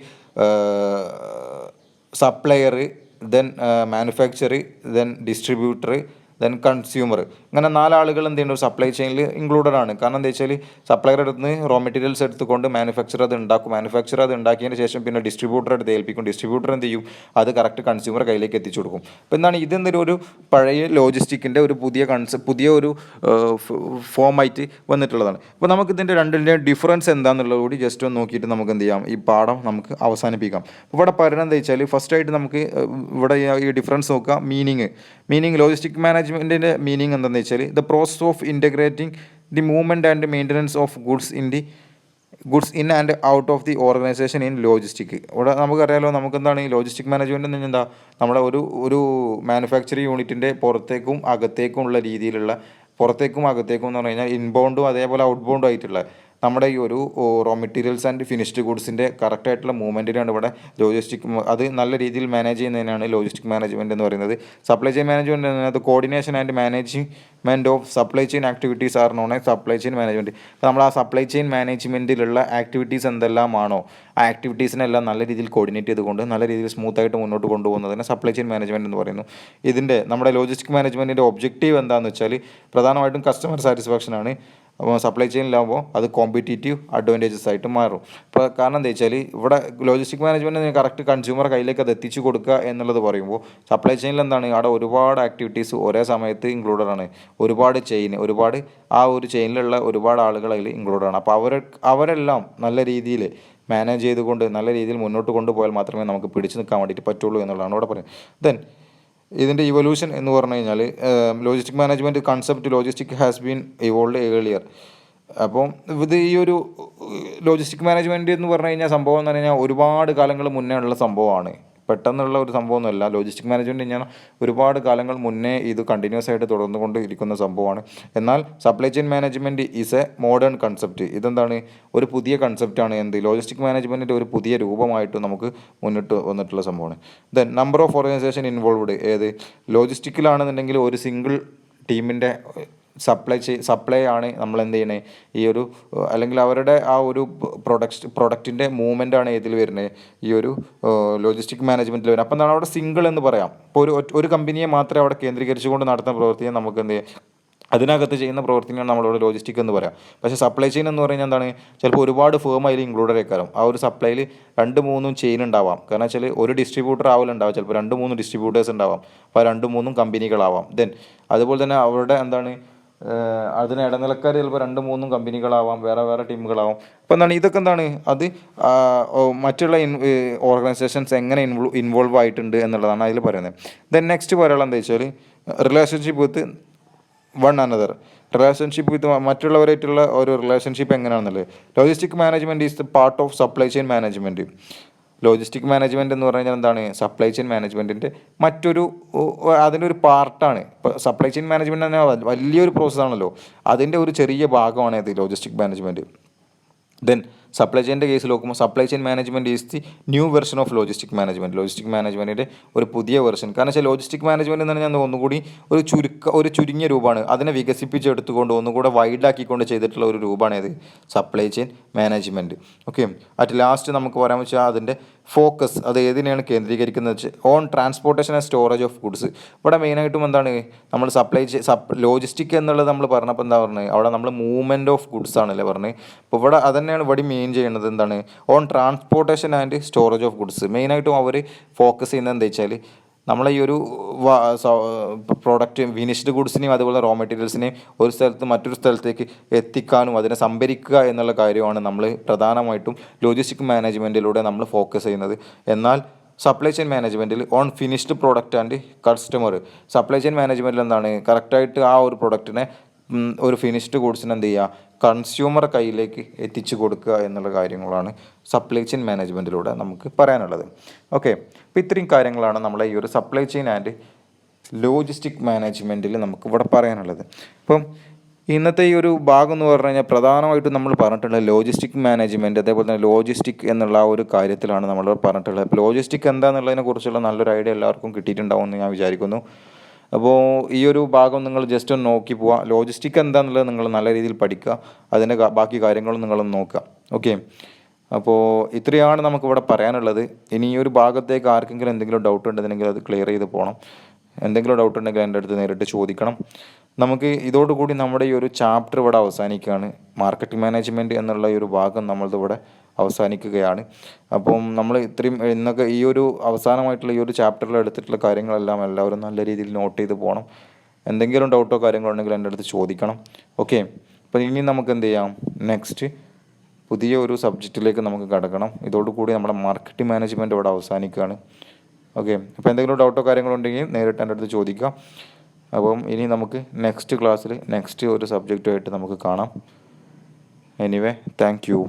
supplier, then manufacture, then distributor, then consumer, ഇങ്ങനെ 4 ആളുകൾ എന്ത് ചെയ്യുന്നു സപ്ലൈ ചെയിനിൽ ഇൻക്ലൂഡഡ് ആണ്. കാരണം എന്താ വെച്ചാൽ സപ്ലയർ അടുത്ത് റോ മെറ്റീരിയൽസ് എടുത്തുകൊണ്ട് മാനുഫാക്ചർ അത് ഉണ്ടാക്കിയതിന് ശേഷം പിന്നെ ഡിസ്ട്രിബ്യൂട്ടർ എടുത്ത് ഏൽപ്പിക്കും. ഡിസ്ട്രിബ്യൂട്ടർ എന്ത് ചെയ്യും, അത് കറക്റ്റ് കൺസ്യൂമർ കയ്യിലേക്ക് എത്തിച്ചു കൊടുക്കും. അപ്പോൾ എന്താണ് ഇതെന്തൊരു ഒരു പഴയ ലോജിസ്റ്റിക്കിൻ്റെ ഒരു പുതിയ ഒരു ഫോമായിട്ട് വന്നിട്ടുള്ളതാണ്. അപ്പോൾ നമുക്ക് ഇതിൻ്റെ രണ്ടിൻ്റെ ഡിഫറൻസ് എന്താണെന്നുള്ളത് കൂടി ജസ്റ്റ് ഒന്ന് നോക്കിയിട്ട് നമുക്ക് എന്ത് ചെയ്യാം, ഈ പാഠം നമുക്ക് അവസാനിപ്പിക്കാം. അപ്പോൾ ഇവിടെ പറയുന്നത് എന്താ വെച്ചാൽ ഫസ്റ്റായിട്ട് നമുക്ക് ഇവിടെ ഈ ഡിഫറൻസ് നോക്കുക. മീനിങ് ലോജിസ്റ്റിക് മാനേജ്മെൻറ്റിൻ്റെ മീനിങ് എന്താണെന്ന് വെച്ചാൽ the process of integrating the movement and maintenance of goods in and out of the organisation in logistic. ഇവിടെ നമുക്കറിയാലോ, നമുക്കെന്താണ് ഈ ലോജിസ്റ്റിക് മാനേജ്മെൻറ്റ് എന്ന് പറഞ്ഞാൽ നമ്മുടെ ഒരു മാനുഫാക്ചറിങ് യൂണിറ്റിൻ്റെ പുറത്തേക്കും അകത്തേക്കും ഉള്ള രീതിയിലുള്ള, പുറത്തേക്കും അകത്തേക്കും എന്ന് പറഞ്ഞു കഴിഞ്ഞാൽ ഇൻബൗണ്ടും അതേപോലെ ഔട്ട്ബൗണ്ടും ആയിട്ടുള്ള നമ്മുടെ ഈ ഒരു റോ മെറ്റീരിയൽസ് ആൻഡ് ഫിനിഷ്ഡ് ഗുഡ്സിൻ്റെ കറക്റ്റായിട്ടുള്ള മൂവ്മെൻറ്റിനാണ് ഇവിടെ ലോജിസ്റ്റിക്, അത് നല്ല രീതിയിൽ മാനേജ് ചെയ്യുന്നതിനാണ് ലോജിസ്റ്റിക് മാനേജ്മെൻറ്റ് എന്ന് പറയുന്നത്. സപ്ലൈ ചെയിൻ മാനേജ്മെൻറ്റ് എന്നത് coordination and management of supply chain activities are known as supply chain management. അപ്പോൾ നമ്മൾ ആ സപ്ലൈ ചെയിൻ മാനേജ്മെൻറ്റിലുള്ള ആക്ടിവിറ്റീസ് എന്തെല്ലാമാണോ ആ ആക്ടിവിറ്റീസിനെല്ലാം നല്ല രീതിയിൽ കോർഡിനേറ്റ് ചെയ്തുകൊണ്ട് നല്ല രീതിയിൽ സ്മൂത്തായിട്ട് മുന്നോട്ട് കൊണ്ടുപോകുന്നതിന് സപ്ലൈ ചെയിൻ മാനേജ്മെൻറ്റ് എന്ന് പറയുന്നു. ഇതിൻ്റെ നമ്മുടെ ലോജിസ്റ്റിക് മാനേജ്മെൻറ്റിൻ്റെ ഒബ്ജക്റ്റീവ് എന്താണെന്ന് വെച്ചാൽ പ്രധാനമായിട്ടും കസ്റ്റമർ സാറ്റിസ്ഫാക്ഷൻ ആണ്. അപ്പോൾ സപ്ലൈ ചെയിനിലാകുമ്പോൾ അത് കോമ്പറ്റീറ്റീവ് അഡ്വാൻറ്റേജസ് ആയിട്ട് മാറും. അപ്പോൾ കാരണം എന്താ വെച്ചാൽ ഇവിടെ ലോജിസ്റ്റിക് മാനേജ്മെൻറ്റ് കറക്റ്റ് കൺസ്യൂമർ കയ്യിലേക്ക് അത് എത്തിച്ചു കൊടുക്കുക എന്നുള്ളത് പറയുമ്പോൾ സപ്ലൈ ചെയിനിൽ എന്താണ് അവിടെ ഒരുപാട് ആക്ടിവിറ്റീസ് ഒരേ സമയത്ത് ഇൻക്ലൂഡഡ് ആണ്. ഒരുപാട് ആ ഒരു ചെയിനിലുള്ള ഒരുപാട് ആളുകൾ അതിൽ ഇൻക്ലൂഡഡ് ആണ്. അപ്പോൾ അവരെല്ലാം നല്ല രീതിയിൽ മാനേജ് ചെയ്തുകൊണ്ട് നല്ല രീതിയിൽ മുന്നോട്ട് കൊണ്ടുപോയാൽ മാത്രമേ നമുക്ക് പിടിച്ചു നിൽക്കാൻ വേണ്ടിയിട്ട് പറ്റുള്ളൂ എന്നുള്ളതാണ് ഇവിടെ പറയുന്നത്. ദെൻ ഇതിൻ്റെ ഇവല്യൂഷൻ എന്ന് പറഞ്ഞു കഴിഞ്ഞാൽ logistic management concept logistic has been evolve earlier. അപ്പം ഇത് ഈ ഒരു ലോജിസ്റ്റിക് മാനേജ്മെൻറ്റ് എന്ന് പറഞ്ഞു കഴിഞ്ഞാൽ സംഭവം എന്ന് പറഞ്ഞു കഴിഞ്ഞാൽ ഒരുപാട് കാലങ്ങൾ മുന്നേ ഉള്ള സംഭവമാണ്. പെട്ടെന്നുള്ള ഒരു സംഭവമൊന്നുമല്ല. ലോജിസ്റ്റിക് മാനേജ്മെൻറ്റ് ഞാൻ ഒരുപാട് കാലങ്ങൾ മുന്നേ ഇത് കണ്ടിന്യൂസ് ആയിട്ട് തുടർന്നുകൊണ്ട് ഇരിക്കുന്ന സംഭവമാണ്. എന്നാൽ supply chain management is A modern concept. ഇതെന്താണ് ഒരു പുതിയ കൺസെപ്റ്റാണ്. ലോജിസ്റ്റിക് മാനേജ്മെൻറ്റിൻ്റെ ഒരു പുതിയ രൂപമായിട്ട് നമുക്ക് മുന്നിട്ട് വന്നിട്ടുള്ള സംഭവമാണ്. Then number of organisation involved. ലോജിസ്റ്റിക്കിലാണെന്നുണ്ടെങ്കിൽ ഒരു സിംഗിൾ ടീമിൻ്റെ സപ്ലൈ ആണ് നമ്മൾ എന്ത് ചെയ്യണേ ഈ ഒരു, അല്ലെങ്കിൽ അവരുടെ ആ ഒരു പ്രൊഡക്റ്റിൻ്റെ മൂവ്മെൻ്റ് ആണ് ഇതിൽ വരുന്നത് ഈ ഒരു ലോജിസ്റ്റിക് മാനേജ്മെൻറ്റിൽ വരുന്നത്. അപ്പം എന്താണ് അവിടെ സിംഗിൾ എന്ന് പറയാം. ഇപ്പോൾ ഒരു കമ്പനിയെ മാത്രമേ അവിടെ കേന്ദ്രീകരിച്ചുകൊണ്ട് നടത്തുന്ന പ്രവൃത്തിയെ നമുക്ക് എന്ത് ചെയ്യാം, അതിനകത്ത് ചെയ്യുന്ന പ്രവർത്തനമാണ് നമ്മളോട് ലോജിസ്റ്റിക് എന്ന് പറയാം. പക്ഷേ സപ്ലൈ ചെയിൻ എന്ന് പറഞ്ഞാൽ എന്താണ്, ചിലപ്പോൾ ഒരുപാട് ഫേം അതിൽ ഇൻക്ലൂഡഡ് ആയിക്കാരം. ആ ഒരു സപ്ലൈയിൽ 2-3 ചെയിൻ ഉണ്ടാവാം. കാരണം വെച്ചാൽ ഒരു ഡിസ്ട്രിബ്യൂട്ടർ ആവില്ലുണ്ടാവാം, ചിലപ്പോൾ 2-3 ഡിസ്ട്രിബ്യൂട്ടേഴ്സ് ഉണ്ടാവാം. അപ്പോൾ 2-3 കമ്പനികളാവാം. ദെൻ അതുപോലെ തന്നെ അവരുടെ എന്താണ് അതിന് ഇടനിലക്കാർ ചിലപ്പോൾ 2-3 കമ്പനികളാവാം, വേറെ ടീമുകളാവാം. അപ്പോൾ എന്താണ് ഇതൊക്കെ എന്താണ് അത് മറ്റുള്ള ഓർഗനൈസേഷൻസ് എങ്ങനെ ഇൻവോൾവ് ആയിട്ടുണ്ട് എന്നുള്ളതാണ് അതിൽ പറയുന്നത്. ദെൻ നെക്സ്റ്റ് പറയാനുള്ളത് എന്താ വെച്ചാൽ റിലേഷൻഷിപ്പ് വിത്ത് മറ്റുള്ളവരായിട്ടുള്ള ഒരു റിലേഷൻഷിപ്പ് എങ്ങനെയാണെന്നുള്ളത്. Logistic management is the part of supply chain management. Logistic management എന്ന് പറഞ്ഞാൽ എന്താണ് സപ്ലൈ ചെയിൻ മാനേജ്മെൻറ്റിൻ്റെ അതിൻ്റെ ഒരു പാർട്ടാണ്. ഇപ്പോൾ സപ്ലൈ ചെയിൻ മാനേജ്മെൻറ്റ് തന്നെ വലിയൊരു പ്രോസസ്സാണല്ലോ, അതിൻ്റെ ഒരു ചെറിയ ഭാഗമാണ് ഇത് ലോജിസ്റ്റിക് മാനേജ്മെൻറ്റ്. ദെൻ സപ്ലൈ ചെയിൻ്റെ കേസിൽ നോക്കുമ്പോൾ supply chain management is the new version of logistic management. Logistic മാനേജ്മെൻറ്റിൻ്റെ ഒരു പുതിയ വെർഷൻ. കാരണം വെച്ചാൽ ലോജിസ്റ്റിക് മാനേജ്മെൻറ്റ് എന്ന് പറഞ്ഞാൽ ഒന്നുകൂടി ഒരു ചുരുങ്ങിയ രൂപമാണ്. അതിനെ വികസിപ്പിച്ചെടുത്തുകൊണ്ട് ഒന്നുകൂടെ വൈഡാക്കിക്കൊണ്ട് ചെയ്തിട്ടുള്ള ഒരു രൂപമാണ് ഇത് supply chain management. Okay, at last നമുക്ക് പറയാൻ വെച്ചാൽ അതിൻ്റെ ഫോക്കസ് അത് ഏതിനെയാണ് കേന്ദ്രീകരിക്കുന്നത് വെച്ചാൽ on transportation and storage of goods. ഇവിടെ മെയിനായിട്ടും എന്താണ് നമ്മൾ ലോജിസ്റ്റിക് എന്നുള്ളത് നമ്മൾ പറഞ്ഞപ്പോൾ എന്താ പറഞ്ഞത്, അവിടെ നമ്മൾ മൂവ്മെൻറ്റ് ഓഫ് ഗുഡ്സ് ആണല്ലേ പറഞ്ഞത്. അപ്പോൾ ഇവിടെ അതന്നെയാണ് ഇവിടെ മെയിൻ ചെയ്യുന്നത് എന്താണ് on transportation and storage of goods. മെയിനായിട്ടും അവർ ഫോക്കസ് ചെയ്യുന്നത് എന്താ വെച്ചാൽ നമ്മളെ ഈ ഒരു പ്രോഡക്റ്റ് ഫിനിഷ്ഡ് ഗുഡ്സിനെയും അതുപോലെ റോ മെറ്റീരിയൽസിനെയും ഒരു സ്ഥലത്ത് മറ്റൊരു സ്ഥലത്തേക്ക് എത്തിക്കാനും അതിനെ സംഭരിക്കുക എന്നുള്ള കാര്യമാണ് നമ്മൾ പ്രധാനമായിട്ടും ലോജിസ്റ്റിക് മാനേജ്മെൻറ്റിലൂടെ നമ്മൾ ഫോക്കസ് ചെയ്യുന്നത്. എന്നാൽ സപ്ലൈ ചെയിൻ മാനേജ്മെൻറ്റിൽ on finished product and customer. Supply chain മാനേജ്മെൻറ്റിൽ എന്താണ് കറക്റ്റായിട്ട് ആ ഒരു പ്രൊഡക്റ്റിനെ ഒരു ഫിനിഷ്ഡ് ഗുഡ്സിന് എന്ത് ചെയ്യുക, കൺസ്യൂമർ കയ്യിലേക്ക് എത്തിച്ചു കൊടുക്കുക എന്നുള്ള കാര്യങ്ങളാണ് സപ്ലൈ ചെയിൻ മാനേജ്മെൻറ്റിലൂടെ നമുക്ക് പറയാനുള്ളത്. ഓക്കെ, അപ്പോൾ ഇത്രയും കാര്യങ്ങളാണ് നമ്മളെ ഈ ഒരു സപ്ലൈ ചെയിൻ ആൻഡ് ലോജിസ്റ്റിക് മാനേജ്മെൻറ്റിൽ നമുക്ക് ഇവിടെ പറയാനുള്ളത്. അപ്പം ഇന്നത്തെ ഈ ഒരു ഭാഗം എന്ന് പറഞ്ഞു കഴിഞ്ഞാൽ പ്രധാനമായിട്ടും നമ്മൾ പറഞ്ഞിട്ടുള്ളത് ലോജിസ്റ്റിക് മാനേജ്മെൻറ്റ്, അതേപോലെ തന്നെ ലോജിസ്റ്റിക് എന്നുള്ള ആ ഒരു കാര്യത്തിലാണ് നമ്മൾ പറഞ്ഞിട്ടുള്ളത്. അപ്പോൾ ലോജിസ്റ്റിക് എന്താണെന്നുള്ളതിനെ കുറിച്ചുള്ള നല്ലൊരു ഐഡിയ എല്ലാവർക്കും കിട്ടിയിട്ടുണ്ടാവും എന്ന് ഞാൻ വിചാരിക്കുന്നു. അപ്പോൾ ഈ ഒരു ഭാഗം നിങ്ങൾ ജസ്റ്റ് ഒന്ന് നോക്കി പോവുക. ലോജിസ്റ്റിക് എന്താണെന്നുള്ളത് നിങ്ങൾ നല്ല രീതിയിൽ പഠിക്കുക, അതിൻ്റെ ബാക്കി കാര്യങ്ങളും നിങ്ങളൊന്ന് നോക്കുക. ഓക്കെ, അപ്പോൾ ഇത്രയാണ് നമുക്കിവിടെ പറയാനുള്ളത്. ഇനി ഈ ഒരു ഭാഗത്തേക്ക് ആർക്കെങ്കിലും എന്തെങ്കിലും ഡൗട്ട് ഉണ്ടെന്നുണ്ടെങ്കിൽ അത് ക്ലിയർ ചെയ്ത് പോകണം. എന്തെങ്കിലും ഡൗട്ട് ഉണ്ടെങ്കിൽ എൻ്റെ അടുത്ത് നേരിട്ട് ചോദിക്കണം. നമുക്ക് ഇതോടുകൂടി നമ്മുടെ ഈ ഒരു ചാപ്റ്റർ ഇവിടെ അവസാനിക്കുകയാണ്. മാർക്കറ്റിംഗ് മാനേജ്മെൻറ്റ് എന്നുള്ള ഈ ഒരു ഭാഗം നമ്മളിവിടെ അവസാനിക്കുകയാണ്. അപ്പം നമ്മൾ ഇത്രയും ഇന്നൊക്കെ ഈ ഒരു അവസാനമായിട്ടുള്ള ഈ ഒരു ചാപ്റ്ററിൽ എടുത്തിട്ടുള്ള കാര്യങ്ങളെല്ലാം എല്ലാവരും നല്ല രീതിയിൽ നോട്ട് ചെയ്ത് പോകണം. എന്തെങ്കിലും ഡൗട്ടോ കാര്യങ്ങളോ ഉണ്ടെങ്കിൽ എൻ്റെ അടുത്ത് ചോദിക്കണം. ഓക്കെ, അപ്പോൾ ഇനി നമുക്ക് എന്ത് ചെയ്യാം, നെക്സ്റ്റ് പുതിയ ഒരു സബ്ജക്റ്റിലേക്ക് നമുക്ക് കടക്കണം. ഇതോടുകൂടി നമ്മുടെ മാർക്കറ്റിംഗ് മാനേജ്മെൻറ്റ് ഇവിടെ അവസാനിക്കുകയാണ്. ഓക്കെ, അപ്പോൾ എന്തെങ്കിലും ഡൗട്ടോ കാര്യങ്ങളോ ഉണ്ടെങ്കിൽ നേരിട്ട് എൻ്റെ അടുത്ത് ചോദിക്കാം. അപ്പം ഇനി നമുക്ക് നെക്സ്റ്റ് ക്ലാസ്സിൽ നെക്സ്റ്റ് ഒരു സബ്ജക്റ്റുമായിട്ട് നമുക്ക് കാണാം. Anyway, thank you.